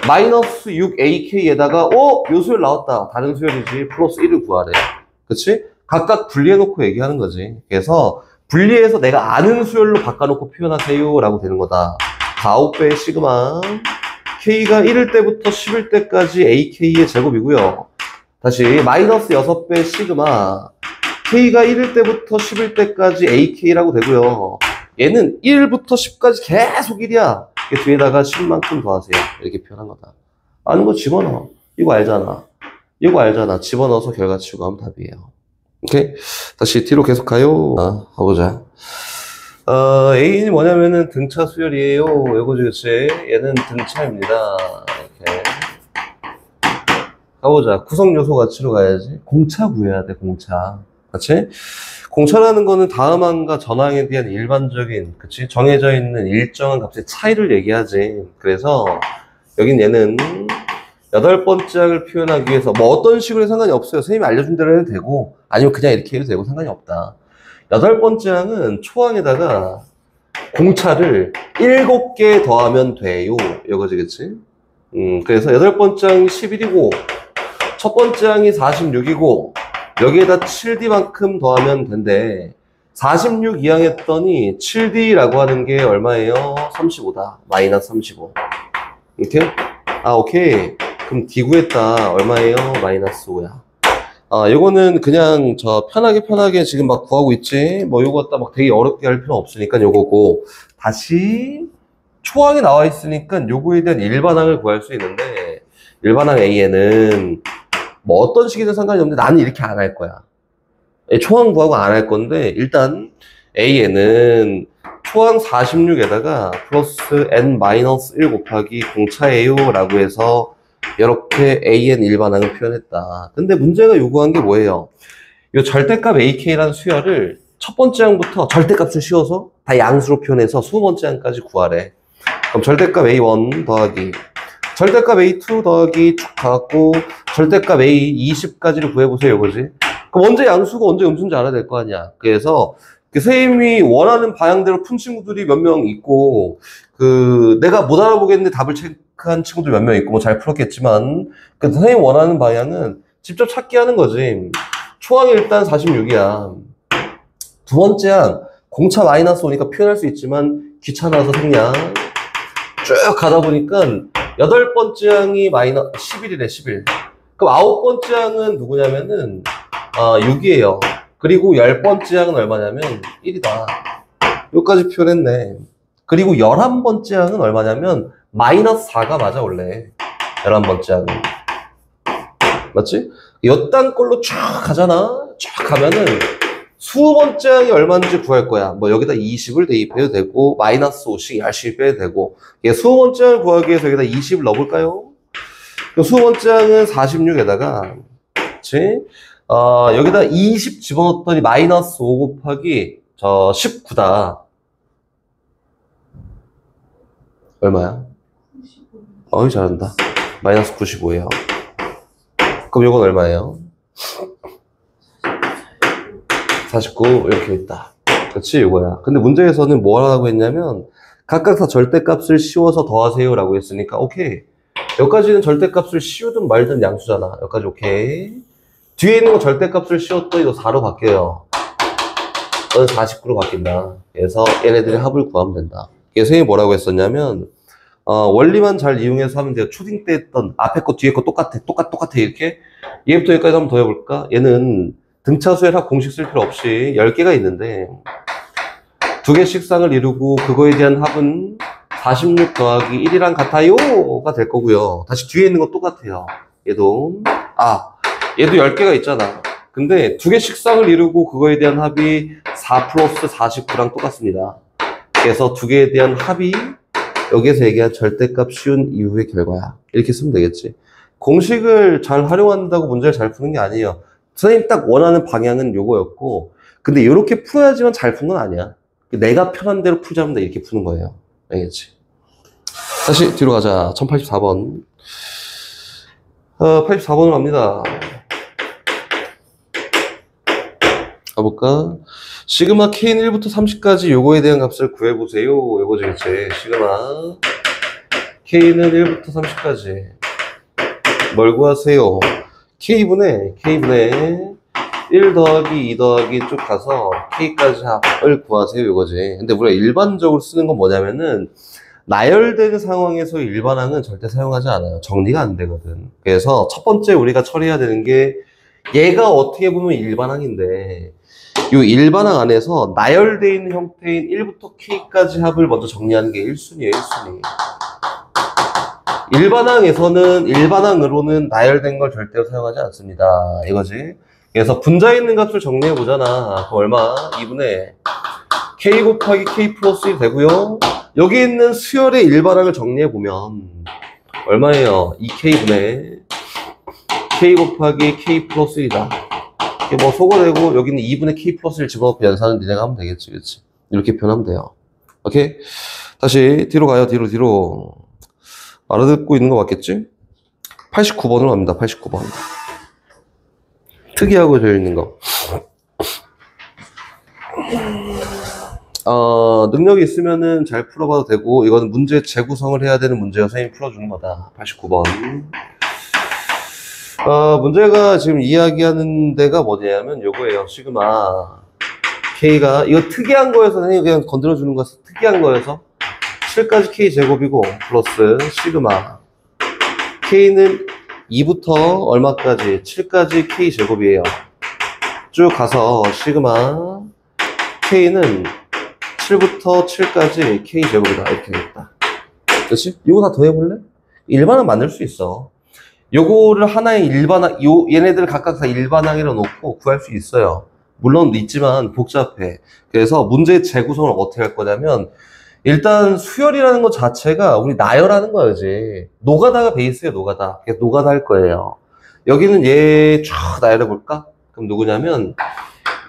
Speaker 1: 마이너스 6AK에다가 요수열 나왔다. 다른 수열이지. 플러스 1을 구하래. 그치? 각각 분리해놓고 얘기하는 거지. 그래서 분리해서 내가 아는 수열로 바꿔놓고 표현하세요 라고 되는 거다. 9배의 시그마 K가 1일 때부터 10일 때까지 AK의 제곱이고요. 다시 마이너스 6배의 시그마 K가 1일 때부터 10일 때까지 AK라고 되고요. 얘는 1부터 10까지 계속 1이야. 뒤에다가 10만큼 더하세요. 이렇게 표현한 거다. 아는 거 집어넣어. 이거 알잖아. 이거 알잖아. 집어넣어서 결과 치우고 하면 답이에요. 오케이? 다시 뒤로 계속 가요. 가보자. A는 뭐냐면은 등차 수열이에요. 요거지, 그치? 얘는 등차입니다. 이렇게. 가보자. 구성 요소 가치로 가야지. 공차 구해야 돼, 공차. 그치? 공차라는 거는 다음항과 전항에 대한 일반적인, 그치? 정해져 있는 일정한 값의 차이를 얘기하지. 그래서, 여긴 얘는 8번째 항을 표현하기 위해서, 뭐 어떤 식으로 상관이 없어요. 선생님이 알려준 대로 해도 되고, 아니면 그냥 이렇게 해도 되고 상관이 없다. 8번째 항은 초항에다가 공차를 7개 더하면 돼요. 이거지, 그치? 그래서 8번째 항이 11이고, 첫 번째 항이 46이고, 여기에다 7D만큼 더하면 된대. 46 이항했더니 7D라고 하는 게 얼마예요? 35다. 마이너스 35. 이렇게? 오케이. 그럼 D 구했다. 얼마예요? 마이너스 5야. 요거는 그냥 편하게 지금 막 구하고 있지? 뭐 요거 갖다 막 되게 어렵게 할 필요 없으니까 요거고. 다시 초항에 나와 있으니까 요거에 대한 일반항을 구할 수 있는데, 일반항 A에는 뭐 어떤 식이든 상관이 없는데 나는 이렇게 안 할 거야. 초항 구하고 안 할 건데, 일단 A에는 초항 46에다가 플러스 n-1 곱하기 공차예요 라고 해서 이렇게 AN 일반항을 표현했다. 근데 문제가 요구한 게 뭐예요? 요 절대값 AK라는 수열을 첫 번째 항부터 절대값을 씌워서 다 양수로 표현해서 20번째 항까지 구하래. 그럼 절대값 A1 더하기 절대값 A2 더하기 쭉 가갖고 절대값 A20까지를 구해보세요. 이거지. 그럼 언제 양수고 언제 음수인지 알아야 될 거 아니야. 그래서 선생님이 원하는 방향대로 푼 친구들이 몇 명 있고, 내가 못 알아보겠는데 답을 체크한 친구들 몇 명 있고, 뭐 잘 풀었겠지만, 선생님 원하는 방향은 직접 찾기 하는 거지. 초항이 일단 46이야. 두 번째 항, 공차 마이너스 오니까 표현할 수 있지만, 귀찮아서 생략. 쭉 가다 보니까, 8번째 항이 마이너스 11이래, 11. 그럼 9번째 항은 누구냐면은, 6이에요. 그리고 10번째 항은 얼마냐면 1이다. 여기까지 표현했네. 그리고 11번째 항은 얼마냐면 마이너스 4가 맞아 원래. 11번째 항은. 맞지? 이딴 걸로 쭉 가잖아. 쭉 가면은 20번째 항이 얼마인지 구할 거야. 뭐 여기다 20을 대입해도 되고 마이너스 5씩 열심히 빼도 되고. 20번째 항을 구하기 위해서 여기다 20을 넣어볼까요? 20번째 항은 46에다가 그치? 여기다 20 집어넣었더니 마이너스 5 곱하기 19다. 얼마야? 어이 잘한다. 마이너스 95예요. 그럼 이건 얼마예요? 49 이렇게 있다. 그렇지 이거야. 근데 문제에서는 뭐 하라고 했냐면 각각 다 절대값을 씌워서 더하세요 라고 했으니까 오케이. 여기까지는 절대값을 씌우든 말든 양수잖아. 여기까지 오케이. 뒤에 있는 거 절대값을 씌웠더니 이거 4로 바뀌어요. 너는 49로 바뀐다. 그래서 얘네들의 합을 구하면 된다. 그래서 선생님이 뭐라고 했었냐면 원리만 잘 이용해서 하면 돼요. 초딩 때 했던 앞에 거 뒤에 거 똑같아 이렇게. 얘부터 여기까지 한번 더 해볼까? 얘는 등차 수열합 공식 쓸 필요 없이 10개가 있는데 두 개씩 쌍을 이루고 그거에 대한 합은 46 더하기 1이랑 같아요가 될 거고요. 다시 뒤에 있는 건 똑같아요. 얘도 얘도 10개가 있잖아. 근데 두 개씩 쌍을 이루고 그거에 대한 합이 4 플러스 49랑 똑같습니다. 그래서 두 개에 대한 합이 여기에서 얘기한 절대값 씌운 이후의 결과야. 이렇게 쓰면 되겠지. 공식을 잘 활용한다고 문제를 잘 푸는 게 아니에요. 선생님 딱 원하는 방향은 요거였고, 근데 이렇게 풀어야지만 잘 푼 건 아니야. 내가 편한 대로 풀자면 돼. 이렇게 푸는 거예요. 알겠지? 다시 뒤로 가자. 1084번. 84번으로 갑니다. 가볼까? 시그마 K는 1부터 30까지 요거에 대한 값을 구해보세요. 요거지, 그치? 시그마 K는 1부터 30까지. 뭘 구하세요? K분의 1 더하기 2 더하기 쭉 가서 K까지 합을 구하세요. 요거지. 근데 우리가 일반적으로 쓰는 건 뭐냐면은 나열되는 상황에서 일반항은 절대 사용하지 않아요. 정리가 안 되거든. 그래서 첫 번째 우리가 처리해야 되는 게 얘가 어떻게 보면 일반항인데 이 일반항 안에서 나열되어 있는 형태인 1부터 K까지 합을 먼저 정리하는 게 1순위예요. 1순위. 일반항에서는 일반항으로는 나열된 걸 절대로 사용하지 않습니다. 이거지. 그래서 분자에 있는 값을 정리해 보잖아. 그럼 얼마? 2분의 K 곱하기 K 플러스 1 되고요. 여기 있는 수열의 일반항을 정리해 보면 얼마예요? 2K분의 K 곱하기 K 플러스 1이다. 이게 뭐 소거되고 여기는 2분의 K 플러스 1 집어넣고 연산은 니네가 하면 되겠지. 그치? 이렇게 표현하면 돼요. 오케이? 다시 뒤로 가요. 뒤로. 알아듣고 있는 거 맞겠지? 89번으로 갑니다. 89번. 특이하고 되어 있는 거. 능력이 있으면은 잘 풀어봐도 되고, 이거는 문제 재구성을 해야 되는 문제가 선생님이 풀어주는 거다. 89번. 문제가 지금 이야기하는 데가 뭐냐면 요거예요. 시그마 K가, 이거 특이한 거여서 선생님이 그냥 건드려주는 거여서 특이한 거여서 7까지 K 제곱이고 플러스 시그마 K는 2부터 얼마까지? 7까지 K 제곱이에요. 쭉 가서 시그마 K는 7부터 7까지 K 제곱이다. 이렇게 되겠다. 그렇지? 이거 다 더해볼래? 일반항 만들 수 있어. 요거를 하나의 일반항, 얘네들 각각 다 일반항이라 놓고 구할 수 있어요. 물론 있지만 복잡해. 그래서 문제 재구성을 어떻게 할 거냐면 일단 수열이라는 것 자체가 우리 나열하는 거야지. 노가다가 베이스예요. 노가다. 그래서 노가다 할 거예요. 여기는 얘 쫙 나열해 볼까? 그럼 누구냐면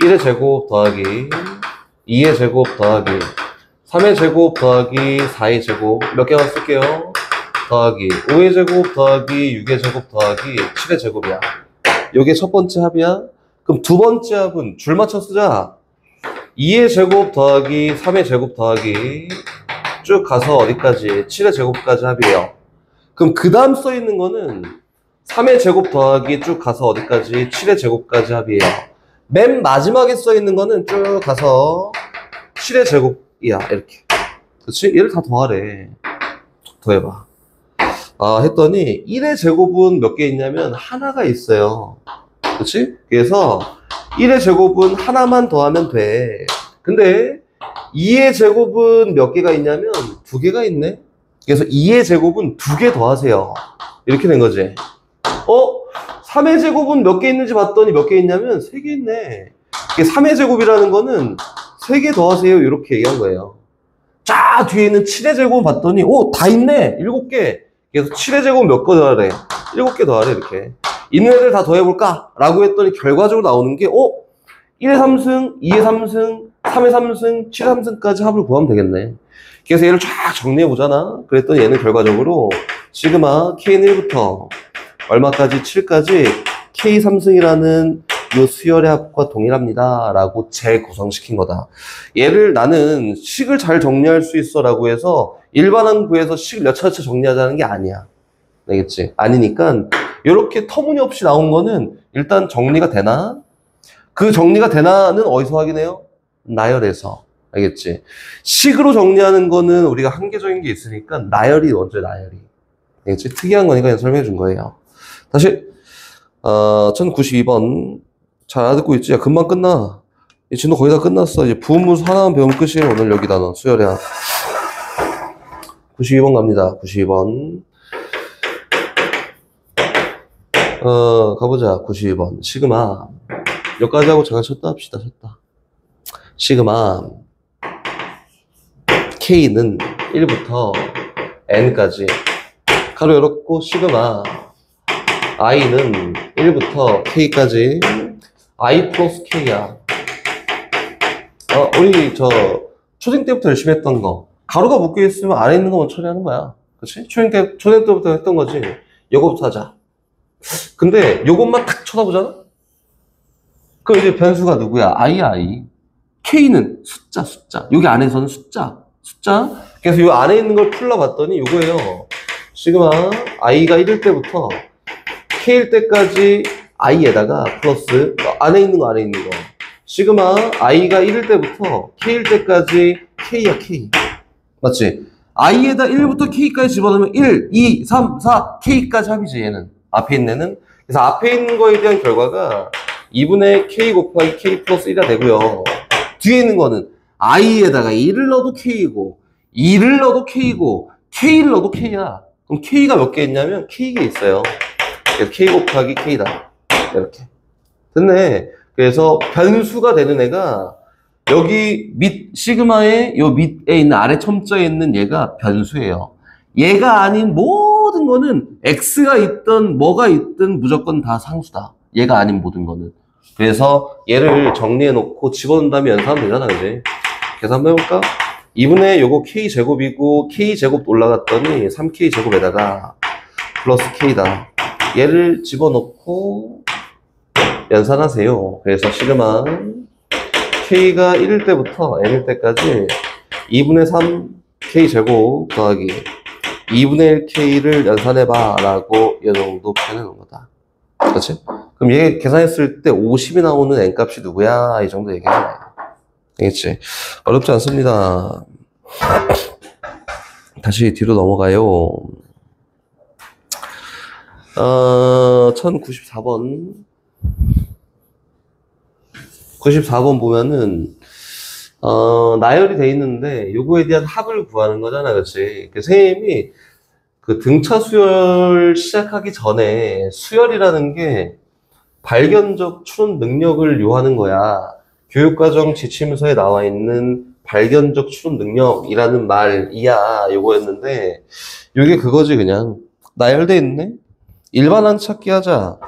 Speaker 1: 1의 제곱 더하기 2의 제곱 더하기 3의 제곱 더하기 4의 제곱 몇 개만 쓸게요. 더하기 5의 제곱 더하기 6의 제곱 더하기 7의 제곱이야. 요게 첫 번째 합이야. 그럼 두 번째 합은 줄 맞춰 쓰자. 2의 제곱 더하기 3의 제곱 더하기 쭉 가서 어디까지? 7의 제곱까지 합이에요. 그럼 그 다음 써 있는 거는 3의 제곱 더하기 쭉 가서 어디까지? 7의 제곱까지 합이에요. 맨 마지막에 써 있는 거는 쭉 가서 7의 제곱이야. 이렇게. 그렇지? 얘를 다 더하래. 더해봐. 했더니 1의 제곱은 몇 개 있냐면 하나가 있어요. 그렇지? 그래서 1의 제곱은 하나만 더하면 돼. 근데 2의 제곱은 몇 개가 있냐면 두 개가 있네. 그래서 2의 제곱은 두 개 더하세요. 이렇게 된 거지. 3의 제곱은 몇 개 있는지 봤더니 몇 개 있냐면 3개 있네. 3의 제곱이라는 거는 3개 더하세요. 이렇게 얘기한 거예요. 자, 뒤에 있는 7의 제곱 봤더니 다 있네. 7개. 그래서 7의 제곱 몇 개 더하래? 7개 더하래. 이렇게. 있는 애들 다 더해볼까? 라고 했더니 결과적으로 나오는 게 1의 3승, 2의 3승, 3의 3승, 7의 3승까지 합을 구하면 되겠네. 그래서 얘를 쫙 정리해보잖아. 그랬더니 얘는 결과적으로 시그마 K는 1부터 얼마까지? 7까지 K 3승이라는 이 수열의 합과 동일합니다. 라고 재구성시킨 거다. 얘를 나는 식을 잘 정리할 수 있어 라고 해서 일반항 구해서 식 몇 차례 정리하자는 게 아니야. 알겠지? 아니니까 이렇게 터무니없이 나온 거는 일단 정리가 되나? 그 정리가 되나는 어디서 확인해요? 나열에서. 알겠지? 식으로 정리하는 거는 우리가 한계적인 게 있으니까 나열이 먼저 나열이. 알겠지? 특이한 거니까 그냥 설명해 준 거예요. 다시 1092번 잘 알아듣고 있지? 야, 금방 끝나. 이 진도 거의 다 끝났어. 이제 부분분수 하나만 배우면 끝이에요. 오늘 여기다 넌 수열의 합. 92번 갑니다. 92번. 가보자. 92번. 시그마. 여기까지 하고 잠깐 쳤다 합시다. 쳤다. 시그마. K는 1부터 N까지. 가로 열었고, 시그마. I는 1부터 K까지. I 플러스 K야. 우리 초딩 때부터 열심히 했던 거. 가로가 묶여있으면 안에 있는 거만 처리하는 거야. 그치? 초딩 때부터 했던 거지. 요거부터 하자. 근데 요것만 딱 쳐다보잖아? 그럼 이제 변수가 누구야? I. K는 숫자. 여기 안에서는 숫자. 그래서 요 안에 있는 걸 풀러봤더니 요거예요. 시그마 I가 1일 때부터 K일 때까지 I에다가 플러스 안에 있는 거. 시그마 I가 1일 때부터 K일 때까지 K야, K. 맞지? I에다 1부터 K까지 집어넣으면 1, 2, 3, 4, K까지 합이지, 얘는. 앞에 있는 애는. 그래서 앞에 있는 거에 대한 결과가 2분의 K 곱하기 K 플러스 1이 되고요. 뒤에 있는 거는 I에다가 1을 넣어도 K이고, 2를 넣어도 K이고, K를 넣어도 K야. 그럼 K가 몇 개 있냐면 K가 있어요. 그래서 K 곱하기 K다. 이렇게. 됐네. 그래서 변수가 되는 애가 여기 시그마의 요 밑에 있는 아래 첨자에 있는 얘가 변수예요. 얘가 아닌 모든 거는 X가 있든 뭐가 있든 무조건 다 상수다. 얘가 아닌 모든 거는. 그래서 얘를 정리해 놓고 집어넣은 다음에 연산하면 되잖아, 그지? 계산 한번 해볼까? 2분의 요거 K제곱이고 K제곱 올라갔더니 3K제곱에다가 플러스 K다. 얘를 집어넣고 연산하세요. 그래서 시그마 K가 1일 때부터 N일 때까지 2분의 3 K제곱 더하기 2분의 1 K를 연산해봐 라고 이 정도 표현해 놓은 거다. 그렇지? 그럼 얘 계산했을 때 50이 나오는 N값이 누구야? 이 정도 얘기해. 알겠지? 어렵지 않습니다. 다시 뒤로 넘어가요. 1094번. 94번 보면은, 나열이 돼 있는데, 요거에 대한 합을 구하는 거잖아, 그치? 선생님이 그 등차 수열 시작하기 전에 수열이라는 게 발견적 추론 능력을 요하는 거야. 교육과정 지침서에 나와 있는 발견적 추론 능력이라는 말이야, 요거였는데, 요게 그거지, 그냥. 나열돼 있네? 일반항 찾기 하자.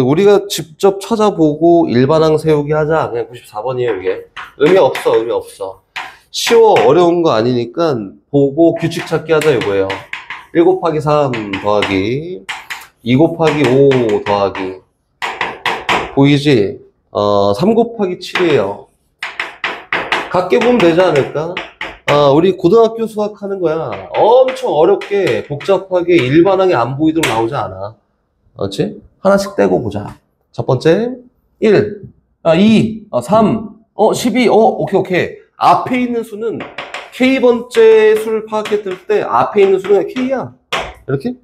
Speaker 1: 우리가 직접 찾아보고 일반항 세우기 하자. 그냥 94번이에요, 이게. 의미 없어. 쉬워, 어려운 거 아니니까 보고 규칙 찾기 하자, 이거예요. 1 곱하기 3 더하기 2 곱하기 5 더하기 보이지? 3 곱하기 7이에요. 같게 보면 되지 않을까? 우리 고등학교 수학하는 거야. 엄청 어렵게 복잡하게 일반항이 안 보이도록 나오지 않아. 그렇지? 하나씩 떼고 보자. 첫 번째 1, 2, 3, 12, 오케이. 앞에 있는 수는 K번째 수를 파악했을 때 앞에 있는 수는 K야. 이렇게.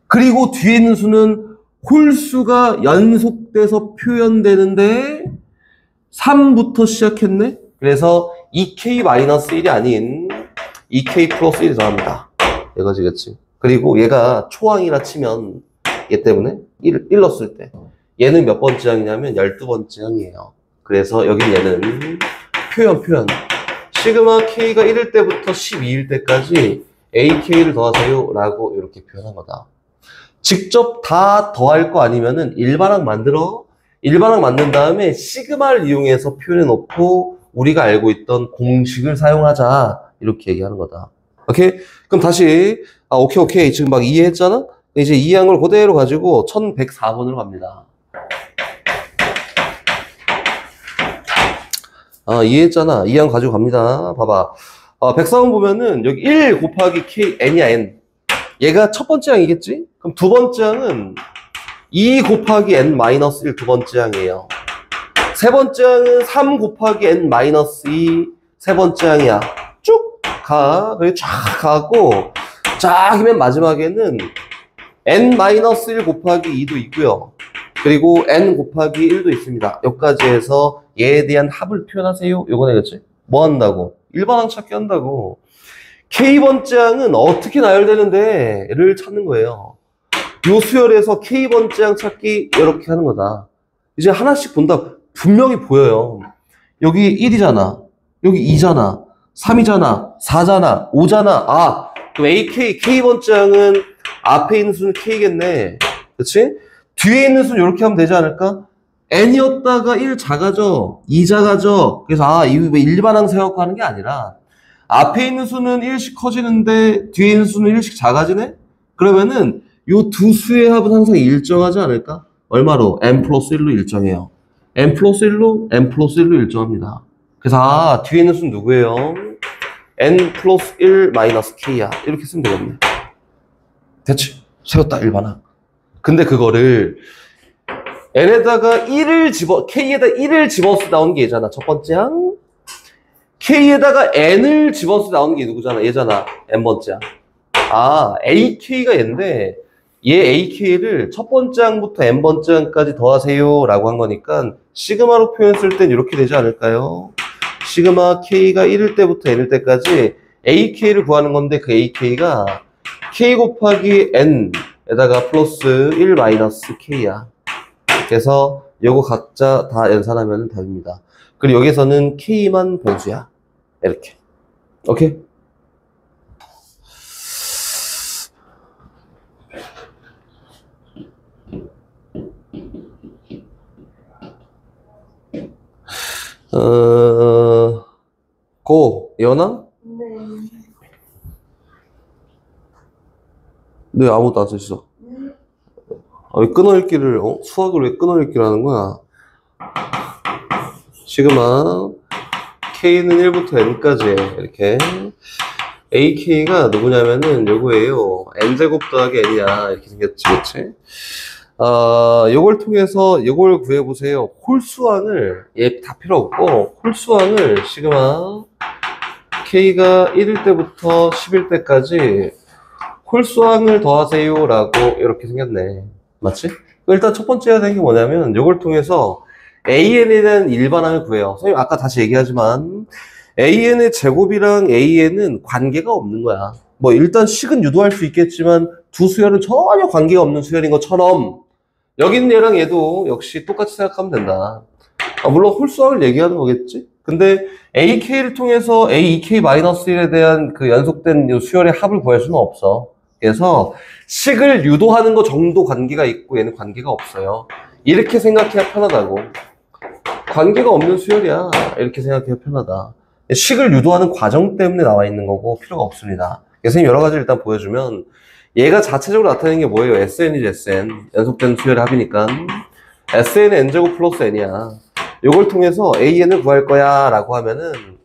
Speaker 1: 그리고 뒤에 있는 수는 홀수가 연속돼서 표현되는데 3부터 시작했네. 그래서 2K-1이 아닌 2K 플러스 1이 더합니다. 이거지겠지. 그리고 얘가 초항이라 치면 얘 때문에 1 넣었을 때 얘는 몇 번째 항이냐면 12번째 항이에요. 그래서 여기 얘는 표현 시그마 K가 1일 때부터 12일 때까지 AK를 더하세요 라고 이렇게 표현한 거다. 직접 다 더할 거 아니면은 일반항 만든 다음에 시그마를 이용해서 표현해 놓고 우리가 알고 있던 공식을 사용하자 이렇게 얘기하는 거다. 오케이? 그럼 다시 오케이 지금 막 이해했잖아? 이제 이해한 걸 그대로 가지고 1104번으로 갑니다. 이해했잖아. 이해한 거 가지고 갑니다. 봐봐. 104번 보면은 여기 1 곱하기 K, N이야, N. 얘가 첫 번째 항이겠지? 그럼 두 번째 항은 2 곱하기 N-1 두 번째 항이에요. 세 번째 항은 3 곱하기 N-2 세 번째 항이야. 쭉 가. 그리고 쫙 가고, 쫙 맨 마지막에는 N-1 곱하기 2도 있고요. 그리고 n 곱하기 1도 있습니다. 여기까지 해서 얘에 대한 합을 표현하세요. 요거네, 그치? 뭐 한다고? 일반항 찾기 한다고. K번째 항은 어떻게 나열되는데?를 찾는 거예요. 요 수열에서 K번째 항 찾기 이렇게 하는 거다. 이제 하나씩 본다. 분명히 보여요. 여기 1이잖아. 여기 2잖아. 3이잖아. 4잖아. 5잖아. 아, 그럼 AK, K번째 항은 앞에 있는 수는 K겠네. 그치? 뒤에 있는 수는 이렇게 하면 되지 않을까? N이었다가 1 작아져. 2 작아져. 그래서 아, 이거 일반항 생각하는 게 아니라 앞에 있는 수는 1씩 커지는데 뒤에 있는 수는 1씩 작아지네? 그러면은 요 두 수의 합은 항상 일정하지 않을까? 얼마로? n 플러스 1로 일정해요. n 플러스 1로 n 플러스 1로 일정합니다. 그래서 아, 뒤에 있는 수는 누구예요? n 플러스 1 마이너스 k야. 이렇게 쓰면 되겠네. 됐지? 세웠다, 일반항. 근데 그거를 n에다가 1을 k에다 1를 집어서 나오는 게 얘잖아. 첫 번째 항. k에다가 n을 집어서 나오는 게 누구잖아? 얘잖아. n번째 항. 아, ak가 얘인데 얘 ak를 첫 번째 항부터 n번째 항까지 더하세요 라고 한 거니까 시그마로 표현했을 땐 이렇게 되지 않을까요? 시그마 k가 1일 때부터 n일 때까지 ak를 구하는 건데 그 ak가 k 곱하기 n에다가 플러스 1 마이너스 k야. 그래서 요거 각자 다 연산하면 답입니다. 그리고 여기서는 k만 변수야. 이렇게. 오케이? 예원아?
Speaker 2: 네.
Speaker 1: 네, 아무것도 안 써있어. 왜 끊어읽기를, 수학을 왜 끊어읽기를 하는 거야? 시그마, K는 1부터 N까지, 이렇게. AK가 누구냐면은, 요거예요. N제곱 더하기 N이야. 이렇게 생겼지, 그치? 요걸 통해서, 요걸 구해보세요. 홀수항을, 얘 다 필요 없고, 홀수항을, 시그마, K가 1일 때부터 10일 때까지, 홀수항을 더하세요. 라고, 이렇게 생겼네. 맞지? 일단 첫 번째 해야 되는 게 뭐냐면 이걸 통해서 AN에 대한 일반항을 구해요. 선생님 아까 다시 얘기하지만 AN의 제곱이랑 AN은 관계가 없는 거야. 뭐 일단 식은 유도할 수 있겠지만 두 수열은 전혀 관계가 없는 수열인 것처럼 여기 있는 얘랑 얘도 역시 똑같이 생각하면 된다. 물론 홀수항을 얘기하는 거겠지? 근데 AK를 통해서 AEK-1에 대한 그 연속된 수열의 합을 구할 수는 없어. 그래서 식을 유도하는 거 정도 관계가 있고 얘는 관계가 없어요. 이렇게 생각해야 편하다고. 관계가 없는 수열이야. 이렇게 생각해야 편하다. 식을 유도하는 과정 때문에 나와 있는 거고 필요가 없습니다. 선생님 여러 가지를 일단 보여주면 얘가 자체적으로 나타내는 게 뭐예요? SN이지 SN. 연속된 수열의 합이니까 SN은 n제곱 플러스 n이야. 이걸 통해서 AN을 구할 거야 라고 하면은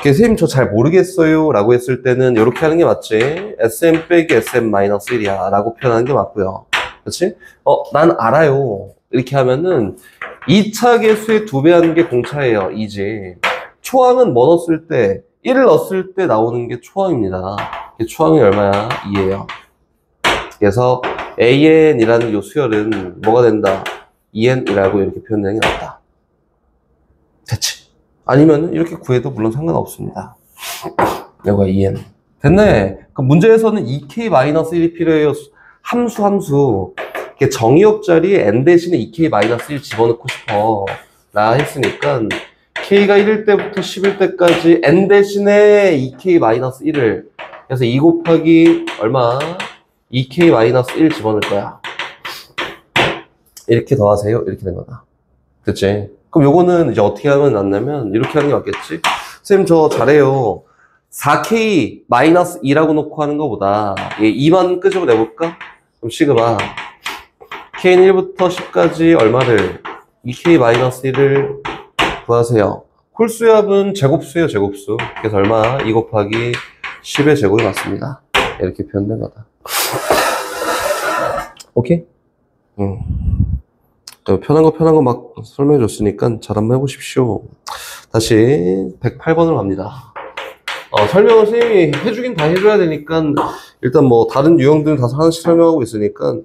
Speaker 1: 선생님 저 잘 모르겠어요 라고 했을 때는 이렇게 하는 게 맞지. SM 빼기 SM-1이야 라고 표현하는 게 맞고요. 그렇지? 난 알아요 이렇게 하면은 2차 계수의 2배 하는 게 공차예요. 2지. 초항은 뭐 넣었을 때 1을 넣었을 때 나오는 게 초항입니다. 초항이 얼마야? 2예요. 그래서 AN이라는 요 수열은 뭐가 된다? 2N이라고 이렇게 표현되는 게 낫다. 됐지? 아니면 이렇게 구해도 물론 상관없습니다. 여기가 2n. 됐네. 그 문제에서는 2k-1이 필요해요. 함수. 정의역 자리에 n 대신에 2k-1 집어넣고 싶어. 라 했으니까 k가 1일 때부터 10일 때까지 n 대신에 2k-1을 그래서 2 곱하기 얼마? 2k-1 집어넣을 거야. 이렇게 더하세요. 이렇게 된 거다. 됐지? 그럼 요거는 이제 어떻게 하면 낫냐면 이렇게 하는 게 맞겠지? 쌤 저 잘해요. 4k-2라고 놓고 하는 것보다 2만 끄집어내볼까? 그럼 시그마 k는 1부터 10까지 얼마를 2k-1을 구하세요. 홀수의 합은 제곱수예요. 제곱수. 그래서 얼마? 2 곱하기 10의 제곱이 맞습니다. 이렇게 표현된 거다. 오케이? 편한 거 막 설명해 줬으니까 잘 한번 해보십시오. 다시 108번으로 갑니다. 설명을 선생님이 해주긴 다 해줘야 되니까 일단 뭐 다른 유형들은 다 하나씩 설명하고 있으니까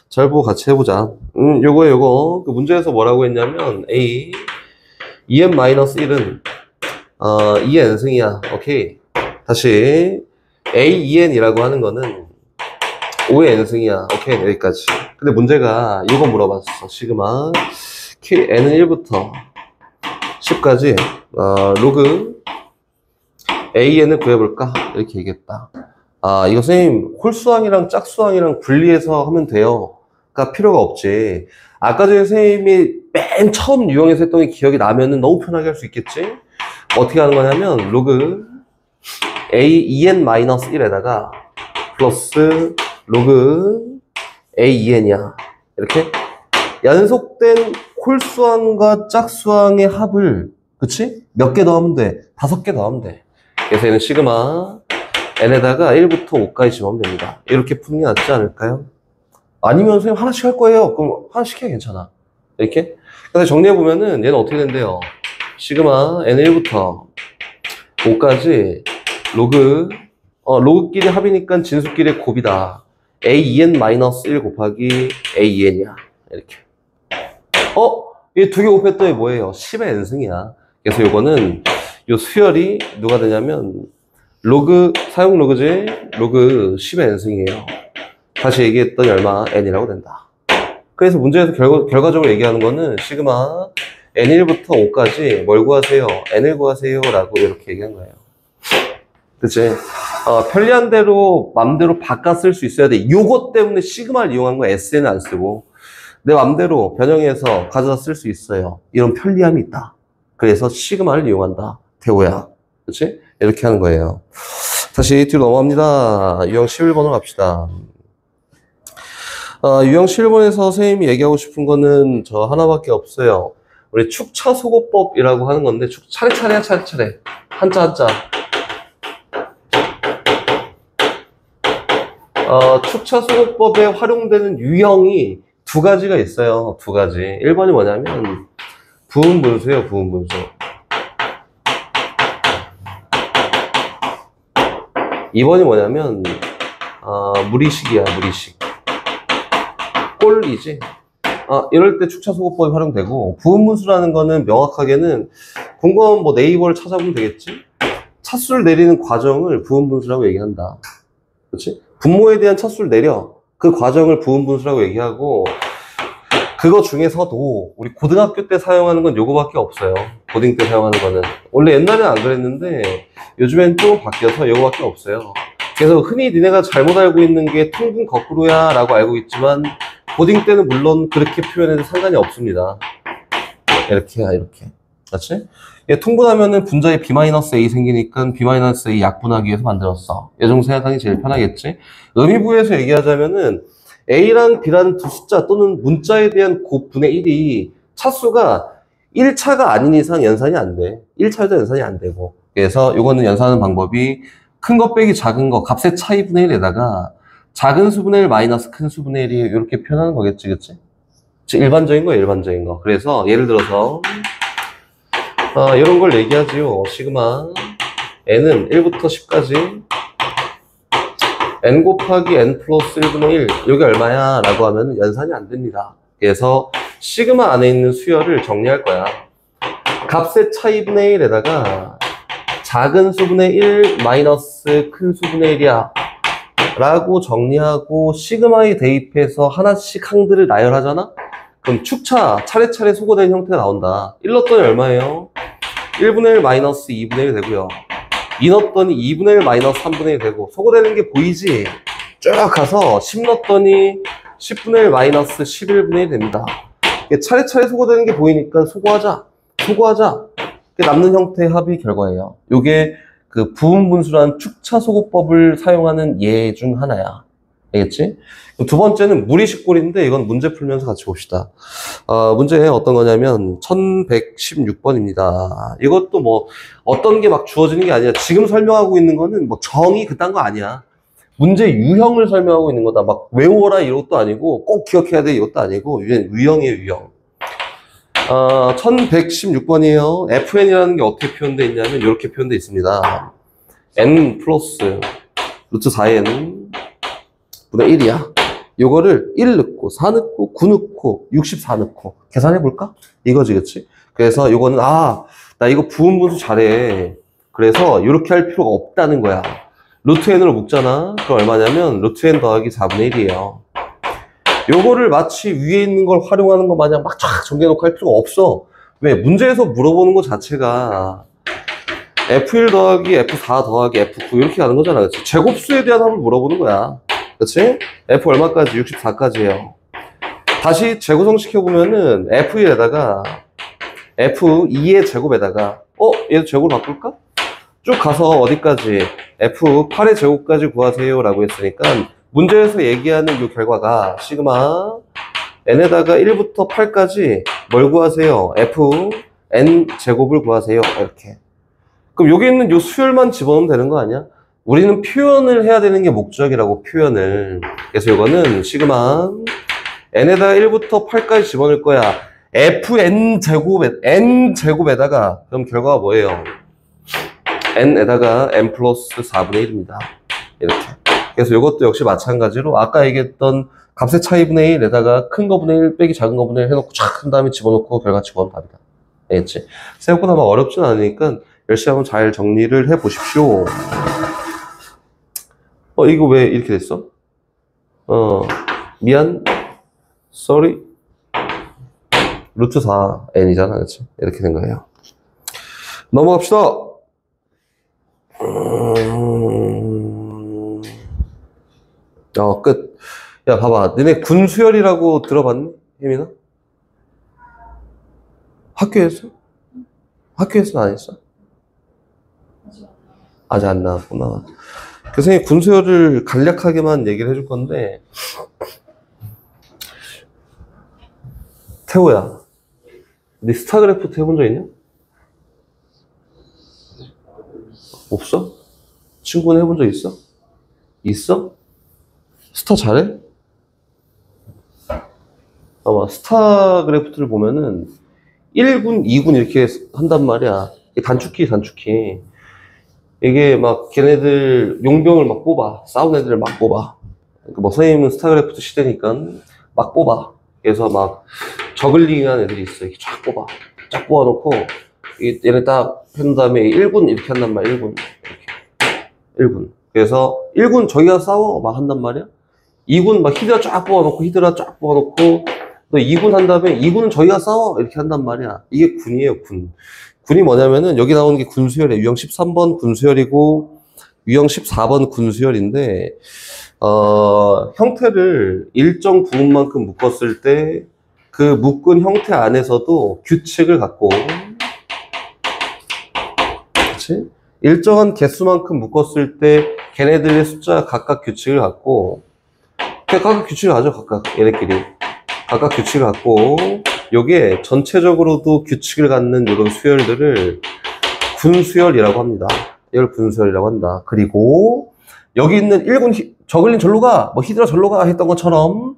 Speaker 1: 잘 보고 같이 해보자. 요거. 그 문제에서 뭐라고 했냐면, A, 2n-1은, 2n승이야. 오케이. 다시, A, 2n이라고 하는 거는 5의 n승이야. 오케이. 여기까지. 근데 문제가 이거 물어봤어. 시그마. n은 1부터 10까지, 로그 AN을 구해볼까? 이렇게 얘기했다. 이거 선생님, 홀수항이랑 짝수항이랑 분리해서 하면 돼요. 가 필요가 없지. 아까 전에 선생님이 맨 처음 유형에서 했던 게 기억이 나면은 너무 편하게 할 수 있겠지? 어떻게 하는 거냐면, 로그 A2n-1에다가 플러스 로그 A2n이야. 이렇게 연속된 홀수항과 짝수항의 합을, 그치? 몇 개 더하면 돼? 5개 더하면 돼. 그래서 얘는 시그마 n에다가 1부터 5까지 집어넣으면 됩니다. 이렇게 푸는 게 낫지 않을까요? 아니면 선생님 하나씩 할 거예요. 그럼 하나씩 해 괜찮아. 이렇게. 그래서 정리해보면은 얘는 어떻게 된대요? 시그마 n1부터 5까지 로그, 로그끼리 합이니까 진수끼리 곱이다. a2n-1 곱하기 a2n이야. 이렇게. 이 두 개 곱했더니 뭐예요? 10의 n승이야. 그래서 요거는 요 수열이 누가 되냐면 로그, 사용 로그지? 로그 10의 n승이에요. 다시 얘기했더니 얼마? n이라고 된다. 그래서 문제에서 결과적으로 얘기하는 거는 시그마 n1부터 5까지 뭘 구하세요? n을 구하세요 라고 이렇게 얘기한 거예요. 그치? 편리한 대로 맘대로 바꿔 쓸 수 있어야 돼. 요것 때문에 시그마를 이용한 거야. SN을 안 쓰고 내 맘대로 변형해서 가져다 쓸 수 있어요. 이런 편리함이 있다. 그래서 시그마를 이용한다. 태호야. 그치? 이렇게 하는 거예요. 다시 뒤로 넘어갑니다. 유형 11번으로 갑시다. 유형 11번에서 선생님이 얘기하고 싶은 거는 저 하나밖에 없어요. 우리 축차소거법이라고 하는 건데, 차례차례야, 차례차례. 한자. 축차소거법에 활용되는 유형이 두 가지가 있어요. 두 가지. 1번이 뭐냐면, 부음분수예요, 부음분수. 2번이 뭐냐면, 무리식이야, 무리식. 꼴이지. 이럴 때 축차소거법이 활용되고, 부음분수라는 거는 명확하게는, 궁금하면 뭐 네이버를 찾아보면 되겠지? 차수를 내리는 과정을 부음분수라고 얘기한다. 그렇지? 분모에 대한 차수를 내려. 그 과정을 부음분수라고 얘기하고, 그거 중에서도 우리 고등학교 때 사용하는 건 요거밖에 없어요. 고딩 때 사용하는 거는. 원래 옛날에는 안 그랬는데 요즘엔 또 바뀌어서 요거밖에 없어요. 그래서 흔히 니네가 잘못 알고 있는 게 통분 거꾸로야 라고 알고 있지만 고딩 때는 물론 그렇게 표현해도 상관이 없습니다. 이렇게야, 이렇게. 그렇지? 통분하면은 분자에 B-A 생기니까 B-A 약분하기 위해서 만들었어. 이 정도 생각하기 제일 편하겠지? 의미부에서 얘기하자면은 A랑 B라는 두 숫자 또는 문자에 대한 곱분의 1이 차수가 1차가 아닌 이상 연산이 안 돼. 1차에도 연산이 안 되고. 그래서 이거는 연산하는 방법이 큰 거 빼기 작은 거 값의 차이분의 1에다가 작은 수분의 1 마이너스 큰 수분의 1이 이렇게 표현하는 거겠지, 그치? 일반적인 거, 일반적인 거. 그래서 예를 들어서 이런 걸 얘기하지요. 시그마 n은 1부터 10까지 n 곱하기 n 플러스 1분의 1 여기 얼마야? 라고 하면 연산이 안 됩니다. 그래서 시그마 안에 있는 수열을 정리할 거야. 값의 차이분의 1에다가 작은 수분의 1 마이너스 큰 수분의 1이야 라고 정리하고 시그마에 대입해서 하나씩 항들을 나열하잖아? 그럼 축차 차례차례 소거된 형태가 나온다. 1 넣었더니 얼마예요? 1분의 1 마이너스 2분의 1 되고요. 2 넣었더니 2분의 1 마이너스 3분의 1 되고 소거되는 게 보이지? 쭉 가서 10 넣었더니 10분의 1 마이너스 11분의 1 됩니다. 차례차례 소거되는 게 보이니까 소거하자. 남는 형태의 합이 결과예요. 요게 그 부음분수라는 축차소거법을 사용하는 예 중 하나야. 알겠지? 두 번째는 무리식꼴인데 이건 문제 풀면서 같이 봅시다. 문제 어떤 거냐면 1116번입니다. 이것도 뭐 어떤 게 막 주어지는 게 아니야. 지금 설명하고 있는 거는 뭐 정의 그딴 거 아니야. 문제 유형을 설명하고 있는 거다. 막 외워라 이것도 아니고 꼭 기억해야 돼 이것도 아니고 유형이에요, 유형. 1116번이에요. fn이라는 게 어떻게 표현되어 있냐면 이렇게 표현되어 있습니다. n 플러스 루트 4n 분의 1이야. 요거를 1 넣고 4 넣고 9 넣고 64 넣고 계산해 볼까? 이거지, 그치? 그래서 요거는 나 이거 부분 분수 잘해. 그래서 이렇게 할 필요가 없다는 거야. 루트 n으로 묶잖아. 그럼 얼마냐면 루트 n 더하기 4분의 1이에요. 요거를 마치 위에 있는 걸 활용하는 것 마냥 막 쫙 정리해놓고 할 필요가 없어. 왜? 문제에서 물어보는 것 자체가 F1 더하기 F4 더하기 F9 이렇게 가는 거잖아. 그치? 제곱수에 대한 합을 물어보는 거야. 그치? F 얼마까지? 64까지예요. 다시 재구성시켜보면은 F1에다가 F2의 제곱에다가 얘도 제곱을 바꿀까? 쭉 가서 어디까지? F8의 제곱까지 구하세요 라고 했으니까 문제에서 얘기하는 이 결과가 시그마 n에다가 1부터 8까지 뭘 구하세요? fn 제곱을 구하세요. 이렇게. 그럼 여기 있는 이 수열만 집어넣으면 되는 거 아니야? 우리는 표현을 해야 되는 게 목적이라고, 표현을. 그래서 이거는 시그마 n에다가 1부터 8까지 집어넣을 거야. fn 제곱에다가 그럼 결과가 뭐예요? n에다가 n 플러스 4분의 1입니다. 이렇게. 그래서 이것도 역시 마찬가지로 아까 얘기했던 값의 차이분의 1에다가 큰 거분의 1 빼기 작은 거분의 1 해놓고 쫙 한 다음에 집어넣고 결과 집어넣으면 답이다. 알겠지? 생각보다 막 어렵진 않으니까 열심히 한번 잘 정리를 해 보십시오. 이거 왜 이렇게 됐어? 미안. sorry. 루트 4n이잖아. 그치? 이렇게 된 거예요. 넘어갑시다. 끝. 야, 봐봐. 너네 군수열이라고 들어봤니? 혜민아? 학교에서? 학교에서는 안 했어? 아직 안 나왔구나. 그 선생님이 군수열을 간략하게만 얘기를 해줄 건데, 태호야, 네 스타그래프트 해본 적 있냐? 없어? 친구는 해본 적 있어? 있어? 스타 잘해? 아마 스타그래프트를 보면은 1군, 2군 이렇게 한단 말이야. 단축키. 이게 막 걔네들 용병을 막 뽑아. 싸운 애들을 막 뽑아. 그러니까 뭐 선생님은 스타그래프트 시대니까 막 뽑아. 그래서 막 저글링한 애들이 있어. 이렇게 쫙 뽑아. 쫙 뽑아놓고 얘네 딱 해놓은 다음에 1군 이렇게 한단 말이야. 1군. 이렇게. 1군. 그래서 1군 저기가 싸워 막 한단 말이야. 2군 막 히드라 쫙 뽑아놓고 히드라 쫙 뽑아놓고 또 2군 한 다음에 2군은 저희가 싸워 이렇게 한단 말이야. 이게 군이에요. 군이 뭐냐면은 여기 나오는 게 군수열이에요. 유형 13번 군수열이고 유형 14번 군수열인데 형태를 일정 부분만큼 묶었을 때 그 묶은 형태 안에서도 규칙을 갖고, 그치? 일정한 개수만큼 묶었을 때 걔네들의 숫자 각각 규칙을 갖고, 각각 규칙을 가져. 각각 얘네끼리 각각 규칙을 갖고, 요게 전체적으로도 규칙을 갖는 이런 수열들을 군수열이라고 합니다. 이걸 군수열이라고 한다. 그리고 여기 있는 1군 저글링 절로 가, 뭐 히드라 절로 가 했던 것처럼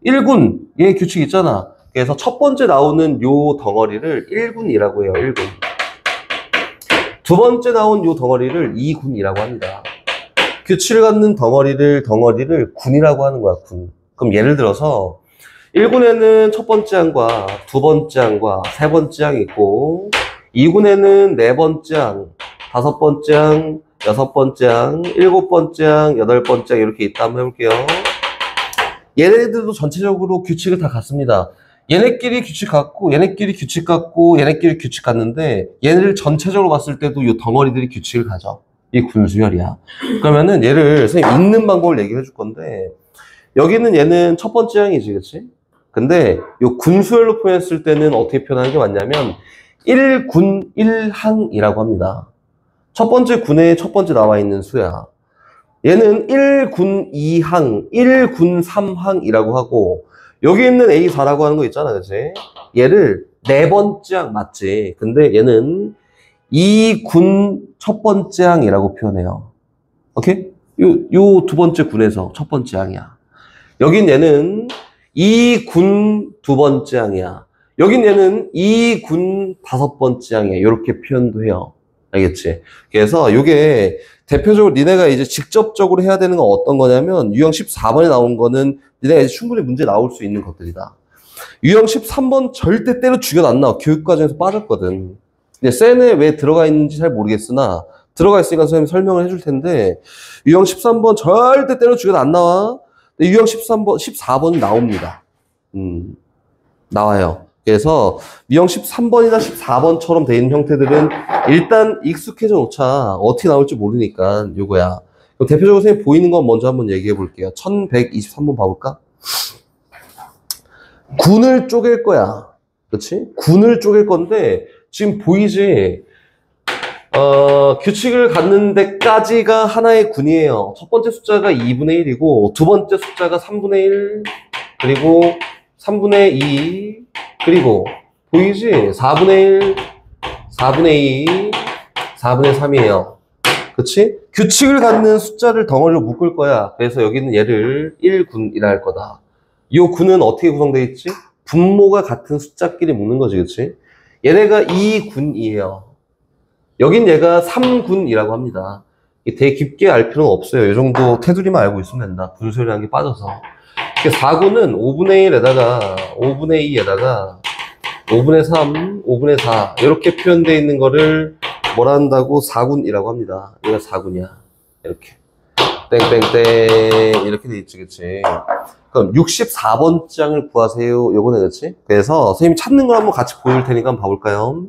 Speaker 1: 1군 얘 규칙 있잖아. 그래서 첫 번째 나오는 요 덩어리를 1군이라고 해요. 1군. 두 번째 나온 요 덩어리를 2군이라고 합니다. 규칙을 갖는 덩어리를 군이라고 하는 거야. 군. 그럼 예를 들어서 1군에는 첫 번째 항과 두 번째 항과 세 번째 항이 있고, 2군에는 네 번째 항, 다섯 번째 항, 여섯 번째 항, 일곱 번째 항, 여덟 번째 항 이렇게 있다. 한번 해볼게요. 얘네들도 전체적으로 규칙을 다 갖습니다. 얘네끼리 규칙 갖고, 얘네끼리 규칙 갖고, 얘네끼리 규칙 갖는데 얘네를 전체적으로 봤을 때도 이 덩어리들이 규칙을 가져. 이 군수열이야. 그러면은 얘를 선생님 읽는 방법을 얘기해 줄 건데, 여기는 얘는 첫 번째 항이지, 그치? 근데 이 군수열로 표현했을 때는 어떻게 표현하는 게 맞냐면 1군 1항이라고 합니다. 첫 번째 군에 첫 번째 나와 있는 수야. 얘는 1군 2항, 1군 3항이라고 하고, 여기 있는 A4라고 하는 거 있잖아, 그치? 얘를 네 번째 항 맞지? 근데 얘는 2군 첫 번째 항이라고 표현해요. 오케이? 요 두 번째 군에서 첫 번째 항이야. 여긴 얘는 2군 두 번째 항이야. 여긴 얘는 2군 다섯 번째 항이야. 이렇게 표현도 해요. 알겠지? 그래서 요게 대표적으로 니네가 이제 직접적으로 해야 되는 건 어떤 거냐면 유형 14번에 나온 거는 니네가 이제 충분히 문제 나올 수 있는 것들이다. 유형 13번 절대 때려 죽여도 안 나와. 교육과정에서 빠졌거든. 근데 센에 왜 들어가 있는지 잘 모르겠으나 들어가 있으니까 선생님이 설명을 해줄 텐데 유형 13번 절대 때려 죽여도 안 나와. 근데 유형 13번, 14번이 나옵니다. 나와요. 그래서 유형 13번이나 14번처럼 돼 있는 형태들은 일단 익숙해져 놓자. 어떻게 나올지 모르니까 요거야. 그럼 대표적으로 선생님 보이는 건 먼저 한번 얘기해 볼게요. 1123번 봐볼까? 군을 쪼갤 거야. 그렇지? 군을 쪼갤 건데 지금 보이지? 규칙을 갖는 데까지가 하나의 군이에요. 첫 번째 숫자가 2분의 1이고 두 번째 숫자가 3분의 1 그리고 3분의 2 그리고 보이지? 4분의 1 4분의 2 4분의 3이에요. 그치? 규칙을 갖는 숫자를 덩어리로 묶을 거야. 그래서 여기는 얘를 1군이라 할 거다. 이 군은 어떻게 구성되어 있지? 분모가 같은 숫자끼리 묶는 거지, 그치? 얘네가 2군이에요. 여긴 얘가 3군이라고 합니다. 되게 깊게 알 필요는 없어요. 이 정도 테두리만 알고 있으면 된다. 분수라는 게 빠져서. 4군은 5분의 1에다가 5분의 2에다가 5분의 3, 5분의 4 이렇게 표현되어 있는 거를 뭐라 한다고? 4군이라고 합니다. 얘가 4군이야. 이렇게 땡땡땡 이렇게 돼 있지, 그치? 그럼 64번 장을 구하세요. 요거네, 그치? 그래서 선생님이 찾는 걸 한번 같이 보여줄 테니까 한번 봐볼까요?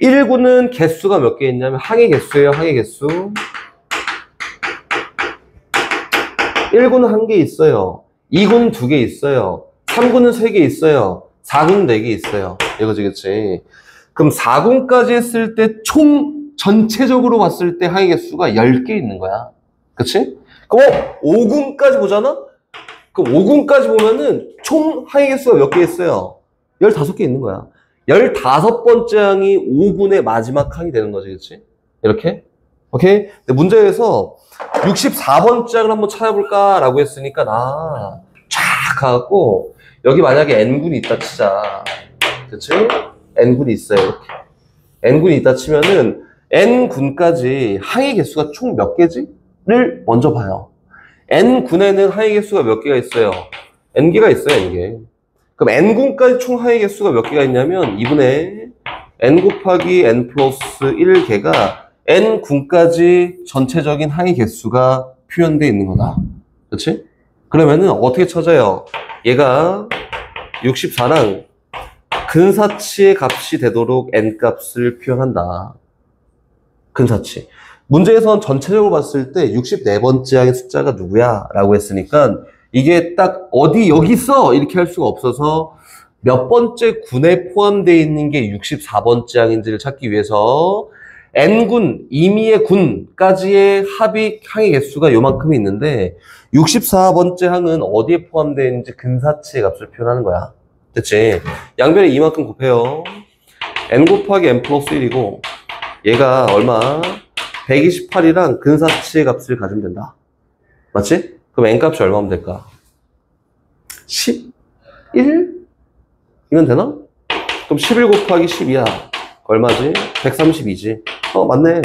Speaker 1: 1군은 개수가 몇 개 있냐면 항의 개수예요. 항의 개수 1군은 1개 있어요. 2군은 2개 있어요. 3군은 3개 있어요. 4군은 4개 있어요. 이거지, 그치? 그럼 4군까지 했을 때 총 전체적으로 봤을 때 항의 개수가 10개 있는 거야. 그치? 그럼 5군까지 보잖아? 그럼 5군까지 보면은 총 항의 개수가 몇 개 있어요? 15개 있는 거야. 15번째 항이 5군의 마지막 항이 되는 거지, 그치? 이렇게? 오케이? 근데 문제에서 64번째 항을 한번 찾아볼까? 라고 했으니까, 쫙 가갖고, 여기 만약에 N군이 있다 치자. 그치? N군이 있어요, 이렇게. N군이 있다 치면은, N군까지 항의 개수가 총 몇 개지? 를 먼저 봐요. N군에는 항의 개수가 몇 개가 있어요? N개가 있어요, N개. 그럼 N군까지 총 항의 개수가 몇 개가 있냐면 2분의 N 곱하기 N 플러스 1개가 N군까지 전체적인 항의 개수가 표현되어 있는 거다. 그렇지? 그러면은 어떻게 찾아요? 얘가 64랑 근사치의 값이 되도록 N 값을 표현한다. 근사치. 문제에선 전체적으로 봤을 때 64번째 항의 숫자가 누구야? 라고 했으니까 이게 딱 어디 여기 있어 이렇게 할 수가 없어서 몇 번째 군에 포함되어 있는 게 64번째 항인지를 찾기 위해서 N군, 임의의 군까지의 합의 항의 개수가 요만큼이 있는데 64번째 항은 어디에 포함되어 있는지 근사치의 값을 표현하는 거야. 됐지? 양변에 이만큼 곱해요. N 곱하기 N 플러스 1이고 얘가 얼마? 128이랑 근사치의 값을 가지면 된다. 맞지? 그럼 N값이 얼마면 될까? 11? 이면 되나? 그럼 11 곱하기 10이야. 얼마지? 132지. 맞네.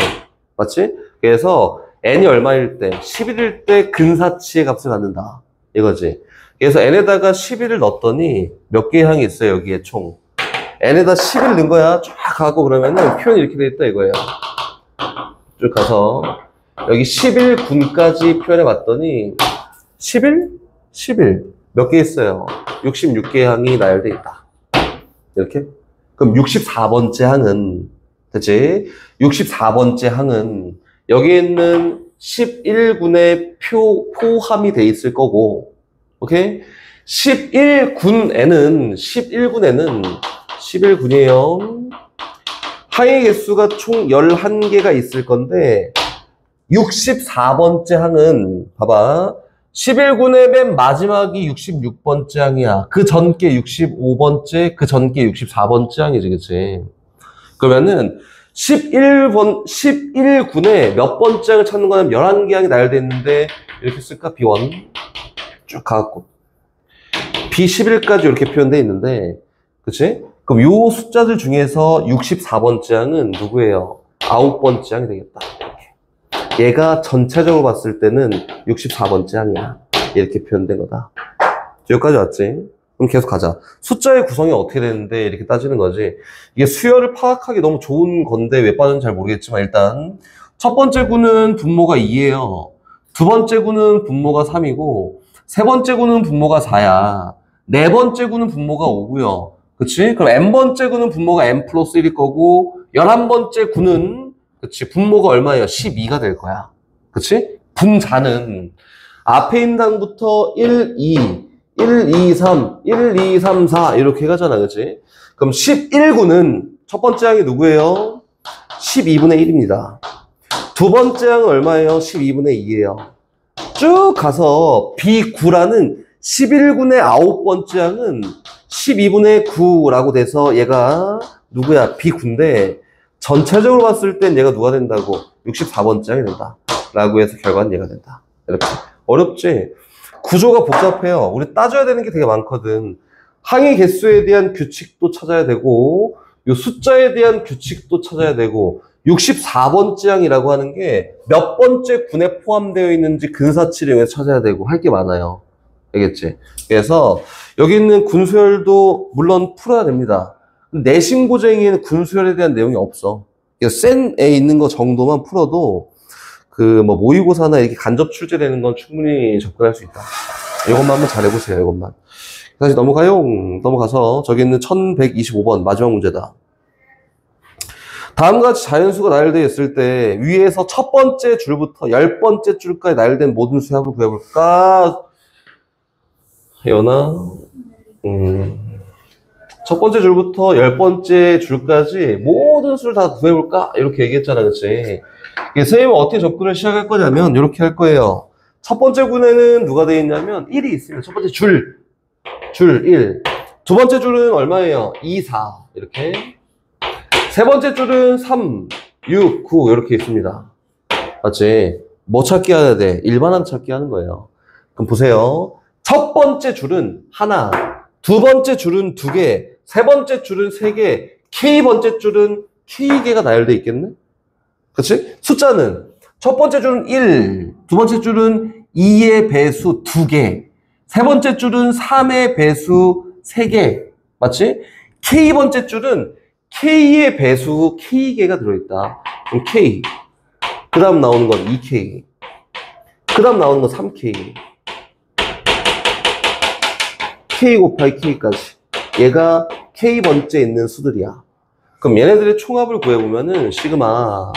Speaker 1: 맞지? 그래서 N이 얼마일 때? 11일 때 근사치의 값을 갖는다. 이거지. 그래서 N에다가 11을 넣었더니 몇 개의 항이 있어요, 여기에 총. N에다 10을 넣은 거야. 쫙 가고 그러면은 표현이 이렇게 돼 있다, 이거예요. 쭉 가서 여기 11군까지 표현해 봤더니 11? 11. 몇 개 있어요? 66개의 항이 나열돼 있다. 이렇게? 그럼 64번째 항은, 됐지? 64번째 항은 여기에 있는 11군의 포함이 돼 있을 거고, 오케이? 11군에는 11군이에요. 항의 개수가 총 11개가 있을 건데 64번째 항은 봐봐. 11군의 맨 마지막이 66번째 항이야. 그 전께 65번째, 그 전께 64번째 항이지, 그치? 그러면은 11군에 몇 번째 항을 찾는 거냐면 11개 항이 나열되어 있는데 이렇게 쓸까? B1 쭉 가갖고 B11까지 이렇게 표현되어 있는데, 그치? 그럼 요 숫자들 중에서 64번째 항은 누구예요? 9번째 항이 되겠다. 이렇게. 얘가 전체적으로 봤을 때는 64번째 항이야. 이렇게 표현된 거다. 여기까지 왔지? 그럼 계속 가자. 숫자의 구성이 어떻게 되는데 이렇게 따지는 거지. 이게 수열을 파악하기 너무 좋은 건데 왜 빠졌는지 잘 모르겠지만 일단 첫 번째 구는 분모가 2예요. 두 번째 구는 분모가 3이고 세 번째 구는 분모가 4야. 네 번째 구는 분모가 5고요. 그치? 그럼 n번째 구는 분모가 n 플러스 1일 거고 11번째 구는 그치? 분모가 얼마예요? 12가 될 거야. 그치? 분자는 앞에 있는 항부터 1, 2, 1, 2, 3, 1, 2, 3, 4 이렇게 가잖아. 그치? 그럼 11구는 첫 번째 항이 누구예요? 12분의 1입니다. 두 번째 항은 얼마예요? 12분의 2예요. 쭉 가서 B9라는 11군의 9번째 항은 12분의 9라고 돼서 얘가 누구야? B9인데 전체적으로 봤을 땐 얘가 누가 된다고? 64번째 항이 된다. 라고 해서 결과는 얘가 된다. 이렇게. 어렵지? 구조가 복잡해요. 우리 따져야 되는 게 되게 많거든. 항의 개수에 대한 규칙도 찾아야 되고 요 숫자에 대한 규칙도 찾아야 되고 64번째 항이라고 하는 게 몇 번째 군에 포함되어 있는지 근사치를 이용해서 찾아야 되고 할 게 많아요. 알겠지? 그래서 여기 있는 군수열도 물론 풀어야 됩니다. 내신고쟁이에는 군수열에 대한 내용이 없어. 센에 있는 거 정도만 풀어도 그 뭐 모의고사나 이렇게 간접 출제되는 건 충분히 접근할 수 있다. 이것만 한번 잘 해보세요. 이것만. 다시 넘어가요. 넘어가서 저기 있는 1125번 마지막 문제다. 다음과 같이 자연수가 나열되어 있을 때 위에서 첫 번째 줄부터 10번째 줄까지 나열된 모든 수의 합을 구해볼까? 연아? 첫 번째 줄부터 10번째 줄까지 모든 수를 다 구해볼까? 이렇게 얘기했잖아. 그치? 선생님은 어떻게 접근을 시작할 거냐면 이렇게 할 거예요. 첫 번째 군에는 누가 되어 있냐면 1이 있습니다. 첫 번째 줄 1. 두 번째 줄은 얼마예요? 2, 4 이렇게. 세 번째 줄은 3, 6, 9 이렇게 있습니다. 맞지? 뭐 찾기 해야 돼? 일반항 찾기 하는 거예요. 그럼 보세요. 첫 번째 줄은 하나, 두 번째 줄은 2개, 세 번째 줄은 3개, K번째 줄은 K개가 나열되어 있겠네? 그치? 숫자는 첫 번째 줄은 1, 두 번째 줄은 2의 배수 2개, 세 번째 줄은 3의 배수 3개. 맞지? K번째 줄은 K의 배수 K개가 들어있다. 그럼 K. 그 다음 나오는 건 2K. 그 다음 나오는 건 3K. K 곱하기 K까지. 얘가 K번째 있는 수들이야. 그럼 얘네들의 총합을 구해보면은 시그마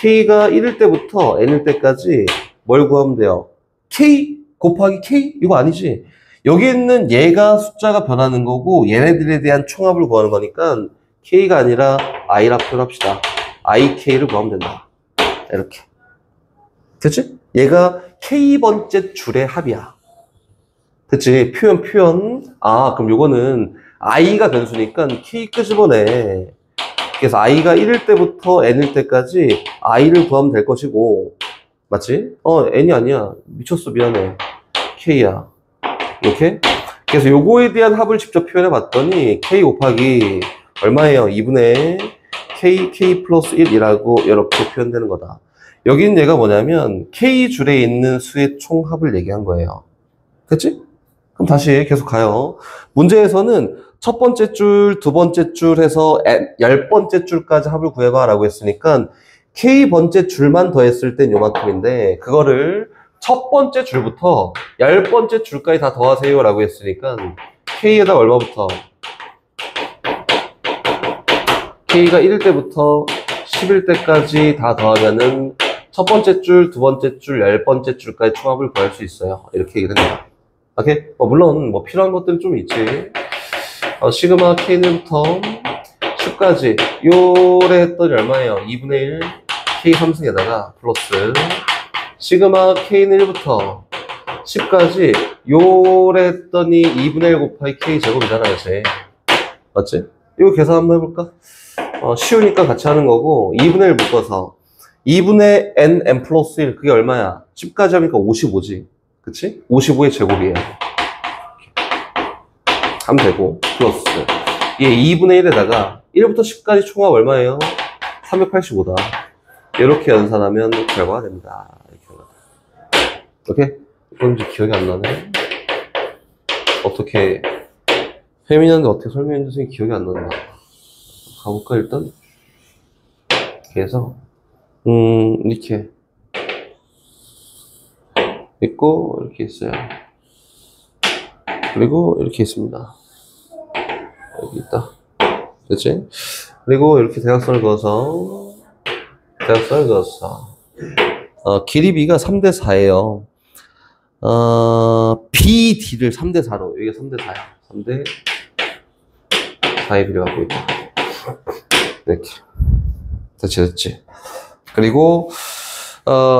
Speaker 1: K가 1일 때부터 N일 때까지 뭘 구하면 돼요? K 곱하기 K? 이거 아니지? 여기 있는 얘가 숫자가 변하는 거고 얘네들에 대한 총합을 구하는 거니까 K가 아니라 I라 표현합시다. IK를 구하면 된다. 이렇게. 됐지? 얘가 K번째 줄의 합이야. 됐지? 표현. 아, 그럼 요거는 I가 변수니까 K 끄집어내. 그래서 I가 1일 때부터 N일 때까지 I를 구하면 될 것이고. 맞지? N이 아니야. 미쳤어. 미안해. K야. 이렇게. 그래서 요거에 대한 합을 직접 표현해 봤더니 K 곱하기 얼마예요? 2분의 K 플러스 1이라고 이렇게 표현되는 거다. 여기는 얘가 뭐냐면 K줄에 있는 수의 총합을 얘기한 거예요. 됐지? 그럼 다시 계속 가요. 문제에서는 첫 번째 줄, 두 번째 줄 해서 10번째 줄까지 합을 구해봐 라고 했으니까 K번째 줄만 더했을 땐 요만큼인데 그거를 첫 번째 줄부터 10번째 줄까지 다 더하세요 라고 했으니까 K에다 얼마부터? K가 1일 때부터 10일 때까지 다 더하면은 첫 번째 줄, 두 번째 줄, 10번째 줄까지 총합을 구할 수 있어요. 이렇게 얘기됩니다. 오케이? 물론 필요한 것들은 좀 있지. 시그마 K는부터 10까지 요래 했더니 얼마예요? 2분의 1 K 3승에다가 플러스 시그마 K는 1부터 10까지 요래 했더니 2분의 1 곱하기 K 제곱이잖아. 그치? 맞지? 이거 계산 한번 해볼까? 쉬우니까 같이 하는 거고 2분의 1 묶어서 2분의 n 플러스 1 그게 얼마야? 10까지 하니까 55지. 그치? 55의 제곱이에요. 하면 되고 플러스 얘 2분의 1에다가 1부터 10까지 총합 얼마예요? 385다. 이렇게 연산하면 결과가 됩니다. 오케이? 이건 이제 기억이 안 나네. 어떻게 페미나인데 어떻게 설명했는지 기억이 안 난다. 가볼까 일단? 이렇게 해서 이렇게 있고 이렇게 있어요. 그리고 이렇게 있습니다. 여기 있다. 그렇지? 그리고 이렇게 대각선을 그어서 길이 B가 3대 4예요. BD를 3대 4로, 여기가 3대 4야. 3대 4의 비를 갖고 있다. 이렇게. 됐지. 그리고,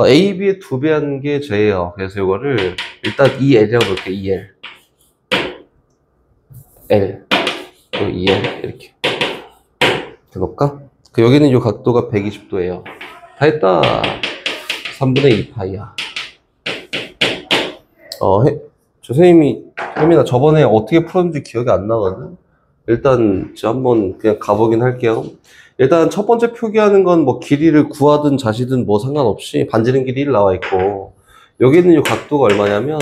Speaker 1: AB의 2배 하는 게 J예요. 그래서 이거를, 일단 EL이라고 볼게요. EL. L. 그리고 EL. 이렇게. 해볼까? 여기는 이 각도가 120도예요. 다 했다. 3분의 2 파이야. 선생님이, 혜민아, 저번에 어떻게 풀었는지 기억이 안 나거든? 일단, 한번 그냥 가보긴 할게요. 일단, 첫 번째 표기하는 건 뭐 길이를 구하든 자시든 뭐 상관없이 반지름 길이 1 나와 있고, 여기는 이 각도가 얼마냐면,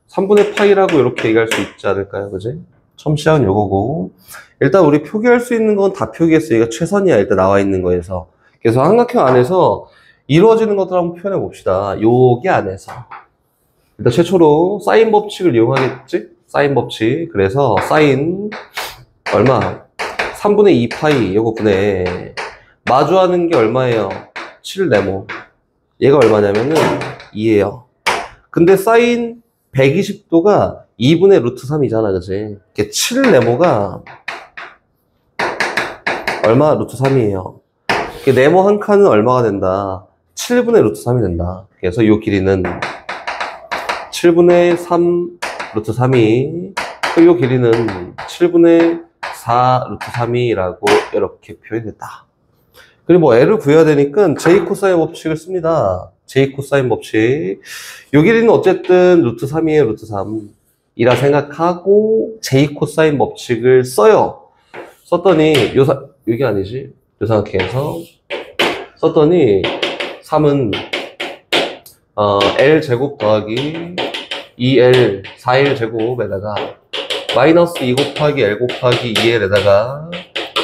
Speaker 1: 3분의 파이라고 이렇게 얘기할 수 있지 않을까요? 그지? 처음 시작은 요거고. 일단, 우리 표기할 수 있는 건 다 표기했어. 얘가 최선이야. 일단 나와 있는 거에서. 그래서 삼각형 안에서 이루어지는 것들 한번 표현해 봅시다. 여기 안에서. 일단 최초로 사인 법칙을 이용하겠지? 사인 법칙. 그래서 사인 얼마? 3분의 2 파이 요거분에 마주하는 게 얼마예요? 7네모. 얘가 얼마냐면은 2예요. 근데 사인 120도가 2분의 루트 3이잖아. 그치? 7네모가 얼마? 루트 3이에요. 네모 한 칸은 얼마가 된다? 7분의 루트 3이 된다. 그래서 이 길이는 7분의 3 루트 3이, 이 길이는 7분의 4 루트 3이라고 이렇게 표현했다. 그리고 뭐 L을 구해야 되니까 J 코사인 법칙을 씁니다. J 코사인 법칙. 이 길이는 어쨌든 루트 3이에요. 루트 3이라 생각하고 J 코사인 법칙을 써요. 썼더니 여기 아니지? 요 삼각형에서 썼더니 3은 L 제곱 더하기 2L 4L 제곱에다가 마이너스 2 곱하기 L 곱하기 2L에다가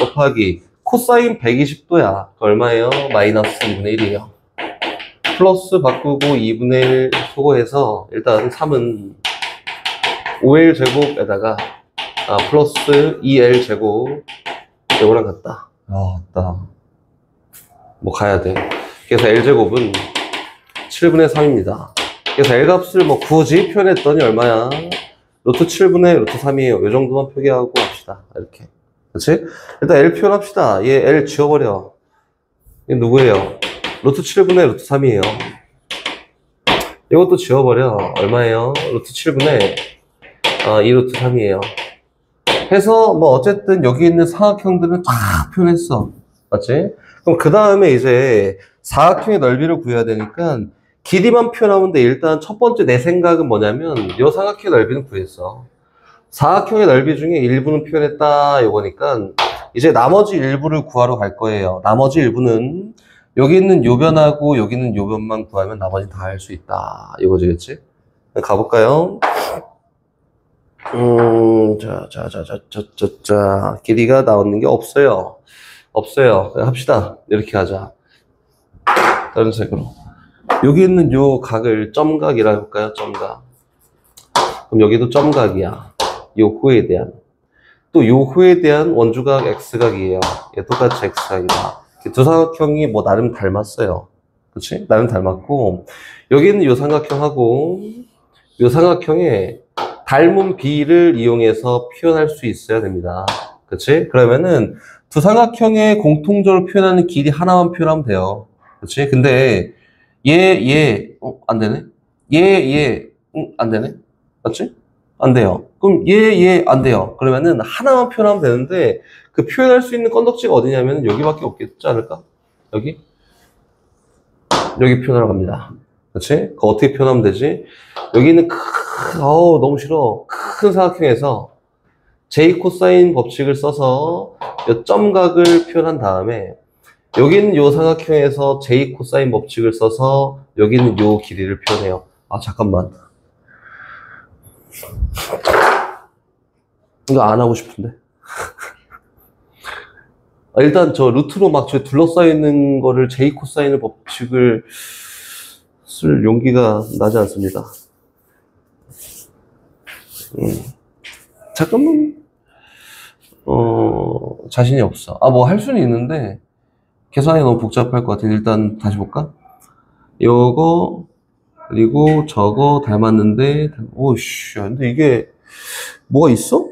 Speaker 1: 곱하기 코사인 120도야. 얼마예요? 마이너스 2분의 1이에요. 플러스 바꾸고 2분의 1 소거해서 일단 3은 5L 제곱에다가 플러스 2L 제곱 이거랑 같다. 맞다. 뭐 가야 돼. 그래서 L제곱은 7분의 3입니다. 그래서 L값을 뭐 굳이 표현했더니 얼마야? 루트 7분의 루트 3이에요. 이 정도만 표기하고 합시다. 이렇게. 그렇지? 일단 L 표현합시다. 얘 L 지워버려. 얘 누구예요? 루트 7분의 루트 3이에요. 이것도 지워버려. 얼마예요? 루트 7분의 2 루트 3이에요. 해서 뭐 어쨌든 여기 있는 사각형들은 쫙 표현했어. 맞지? 그럼 그 다음에 이제 사각형의 넓이를 구해야 되니까 길이만 표현하면 돼. 일단 첫 번째 내 생각은 뭐냐면 이 사각형의 넓이는 구했어. 사각형의 넓이 중에 일부는 표현했다 이거니까 이제 나머지 일부를 구하러 갈 거예요. 나머지 일부는 여기 있는 요 변하고 여기 있는 요 변만 구하면 나머지는 다 할 수 있다 이거지겠지? 가볼까요? 길이가 나오는 게 없어요. 합시다. 이렇게 하자. 다른 색으로. 여기 있는 요 각을 점각이라 해볼까요? 점각. 그럼 여기도 점각이야. 요 호에 대한. 또 요 호에 대한 원주각 X각이에요. 얘 똑같이 X각이다. 두 삼각형이 뭐 나름 닮았어요. 그치? 나름 닮았고, 여기 있는 요 삼각형하고, 요 삼각형의 닮은 B를 이용해서 표현할 수 있어야 됩니다. 그치? 그러면은 두 삼각형의 공통적으로 표현하는 길이 하나만 표현하면 돼요. 그치? 근데 안 되네? 안 되네? 맞지? 안 돼요. 그럼 안 돼요. 그러면은 하나만 표현하면 되는데 그 표현할 수 있는 건덕지가 어디냐면 여기밖에 없겠지 않을까? 여기 표현하러 갑니다. 그치? 그거 어떻게 표현하면 되지? 여기는 너무 싫어. 큰 사각형에서 J 코사인 법칙을 써서 이 점각을 표현한 다음에 여기는 요 삼각형에서 j 코사인 법칙을 써서 여기는 요 길이를 표현해요. 아, 잠깐만. 이거 안 하고 싶은데. 일단 저 루트로 막 저 둘러싸여 있는 거를 j 코사인의 법칙을 쓸 용기가 나지 않습니다. 잠깐만. 자신이 없어. 아, 뭐 할 수는 있는데 계산이 너무 복잡할 것 같아. 일단 다시 볼까? 요거 그리고 저거 닮았는데, 오씨, 근데 이게 뭐가 있어?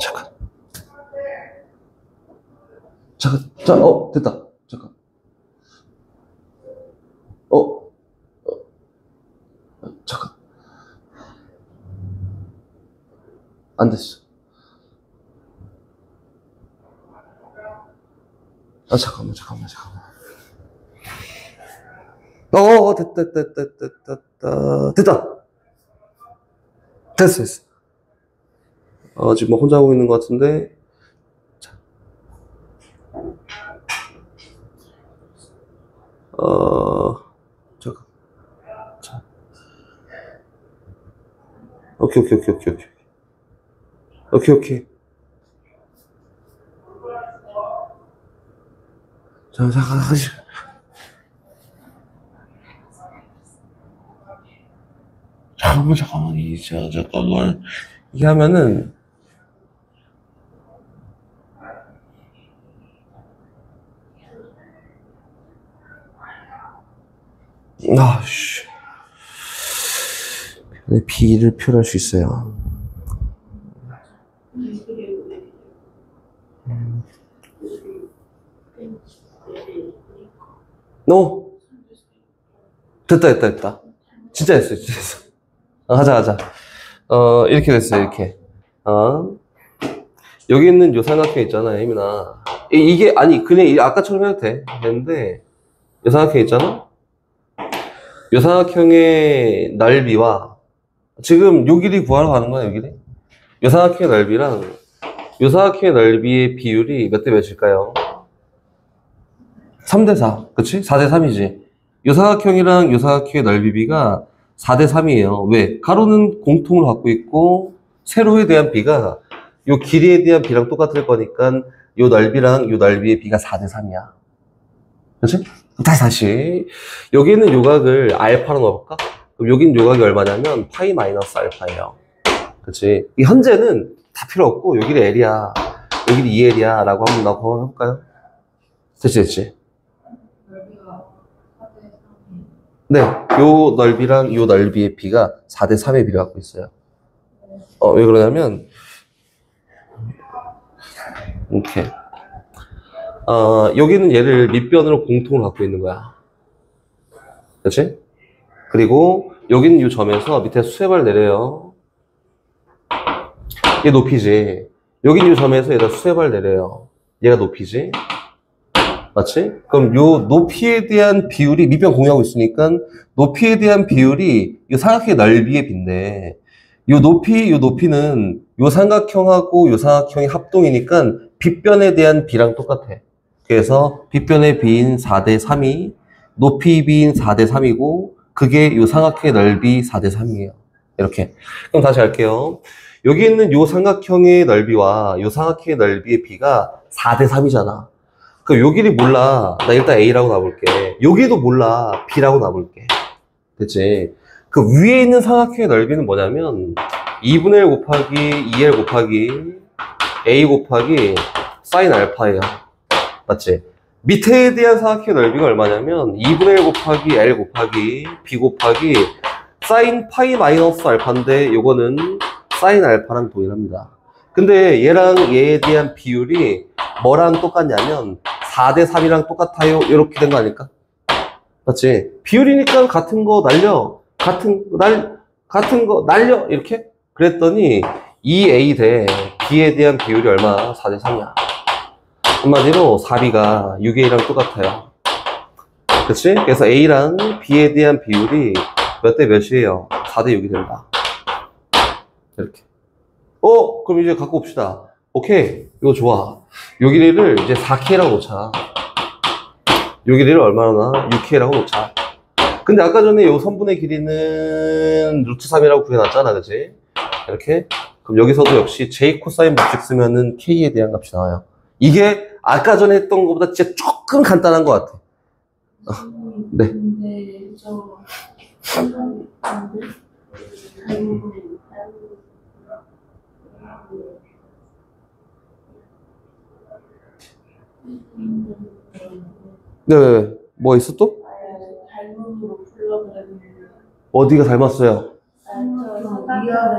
Speaker 1: 잠깐. 자, 됐다. 잠깐. 잠깐. 안 됐어. 아, 잠깐만. 됐다. 됐어. 지금 뭐 혼자 하고 있는 것 같은데. 자. 잠깐. 자. 오케이. 자, 잠깐만. 잠깐만. 이게 하면은, 아씨. B를 표현할 수 있어요. 됐다. 진짜 됐어. 하자. 이렇게 됐어요, 이렇게. 여기 있는 요 삼각형 있잖아, 혜민아. 이게, 아니, 그냥 아까처럼 해도 돼. 되는데, 요 삼각형 있잖아? 요 삼각형의 넓이와, 지금 요 길이 구하러 가는 거야, 요 길이? 요 삼각형의 넓이랑, 요 삼각형의 넓이의 비율이 몇 대 몇일까요? 3대4. 그치? 4대3이지. 요 삼각형이랑 요 삼각형의 넓이비가 4대3이에요. 왜? 가로는 공통을 갖고 있고, 세로에 대한 비가 요 길이에 대한 비랑 똑같을 거니까 요 넓이랑 요 넓이의 비가 4대3이야. 그치? 다시. 여기 있는 요각을 알파로 넣어볼까? 그럼 여기 있는 요각이 얼마냐면 파이 마이너스 알파예요. 그치? 이 현재는 다 필요 없고 여기는 L이야. 여기는 2L이야. 라고 한번 해볼까요? 됐지? 네, 요 넓이랑 요 넓이의 비가 4대3의 비를 갖고 있어요. 왜 그러냐면, 이렇게. 여기는 얘를 밑변으로 공통을 갖고 있는 거야. 그치? 그리고 여기는 요 점에서 밑에 수세발 내려요. 얘 높이지. 여기는 요 점에서 얘가 수세발 내려요. 얘가 높이지. 맞지? 그럼 요 높이에 대한 비율이 밑변 공유하고 있으니까 높이에 대한 비율이 이 삼각형의 넓이의 비인데 요 높이는 요 삼각형하고 요 삼각형의 합동이니까 빗변에 대한 비랑 똑같아. 그래서 빗변의 비인 4대3이 높이 비인 4대3이고 그게 요 삼각형의 넓이 4대3이에요. 이렇게. 그럼 다시 할게요. 여기 있는 요 삼각형의 넓이와 요 삼각형의 넓이의 비가 4대3이잖아. 그 요 길이 몰라. 나 일단 A라고 놔볼게. 여기도 몰라. B라고 놔볼게. 됐지? 그 위에 있는 삼각형의 넓이는 뭐냐면 2분의 1 곱하기 2L 곱하기 A 곱하기 사인 알파예요. 맞지? 밑에에 대한 삼각형의 넓이가 얼마냐면 2분의 1 곱하기 L 곱하기 B 곱하기 사인 파이 마이너스 알파인데 요거는 사인 알파랑 동일합니다. 근데 얘랑 얘에 대한 비율이 뭐랑 똑같냐면 4대3이랑 똑같아요. 이렇게 된 거 아닐까? 맞지? 비율이니까 같은 거 날려. 같은 거 날려. 이렇게? 그랬더니 2A 대 B에 대한 비율이 얼마? 4대3이야. 한마디로 4B가 6A랑 똑같아요. 그치? 그래서 A랑 B에 대한 비율이 몇 대 몇이에요? 4대 6이 된다. 이렇게. 그럼 이제 갖고 옵시다. 오케이. 이거 좋아. 요 길이를 이제 4K라고 놓자. 요 길이를 얼마나? 6K라고 놓자. 근데 아까 전에 요 선분의 길이는 루트 3이라고 구해놨잖아, 그치? 이렇게. 그럼 여기서도 역시 J 코사인 법칙 쓰면은 K에 대한 값이 나와요. 이게 아까 전에 했던 것보다 진짜 조금 간단한 것 같아. 네.
Speaker 2: 근데 저
Speaker 1: 네. 뭐 있어 또?
Speaker 2: 닮음으로 풀려고 그랬는데
Speaker 1: 어디가 닮았어요?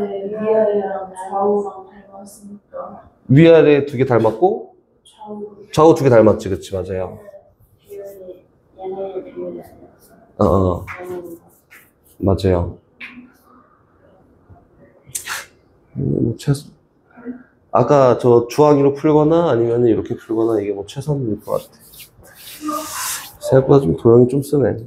Speaker 2: 위아래랑 좌우랑 닮았으니까
Speaker 1: 위아래 두 개 닮았고,
Speaker 2: 좌우
Speaker 1: 좌우 두 개 닮았지, 그치, 맞아요.
Speaker 3: 얘네 비율이
Speaker 1: 맞아요. 뭐 아까 저 주황이로 풀거나 아니면 이렇게 풀거나 이게 뭐 최선일 것 같아. 생각보다 좀 도형이 좀 쓰네.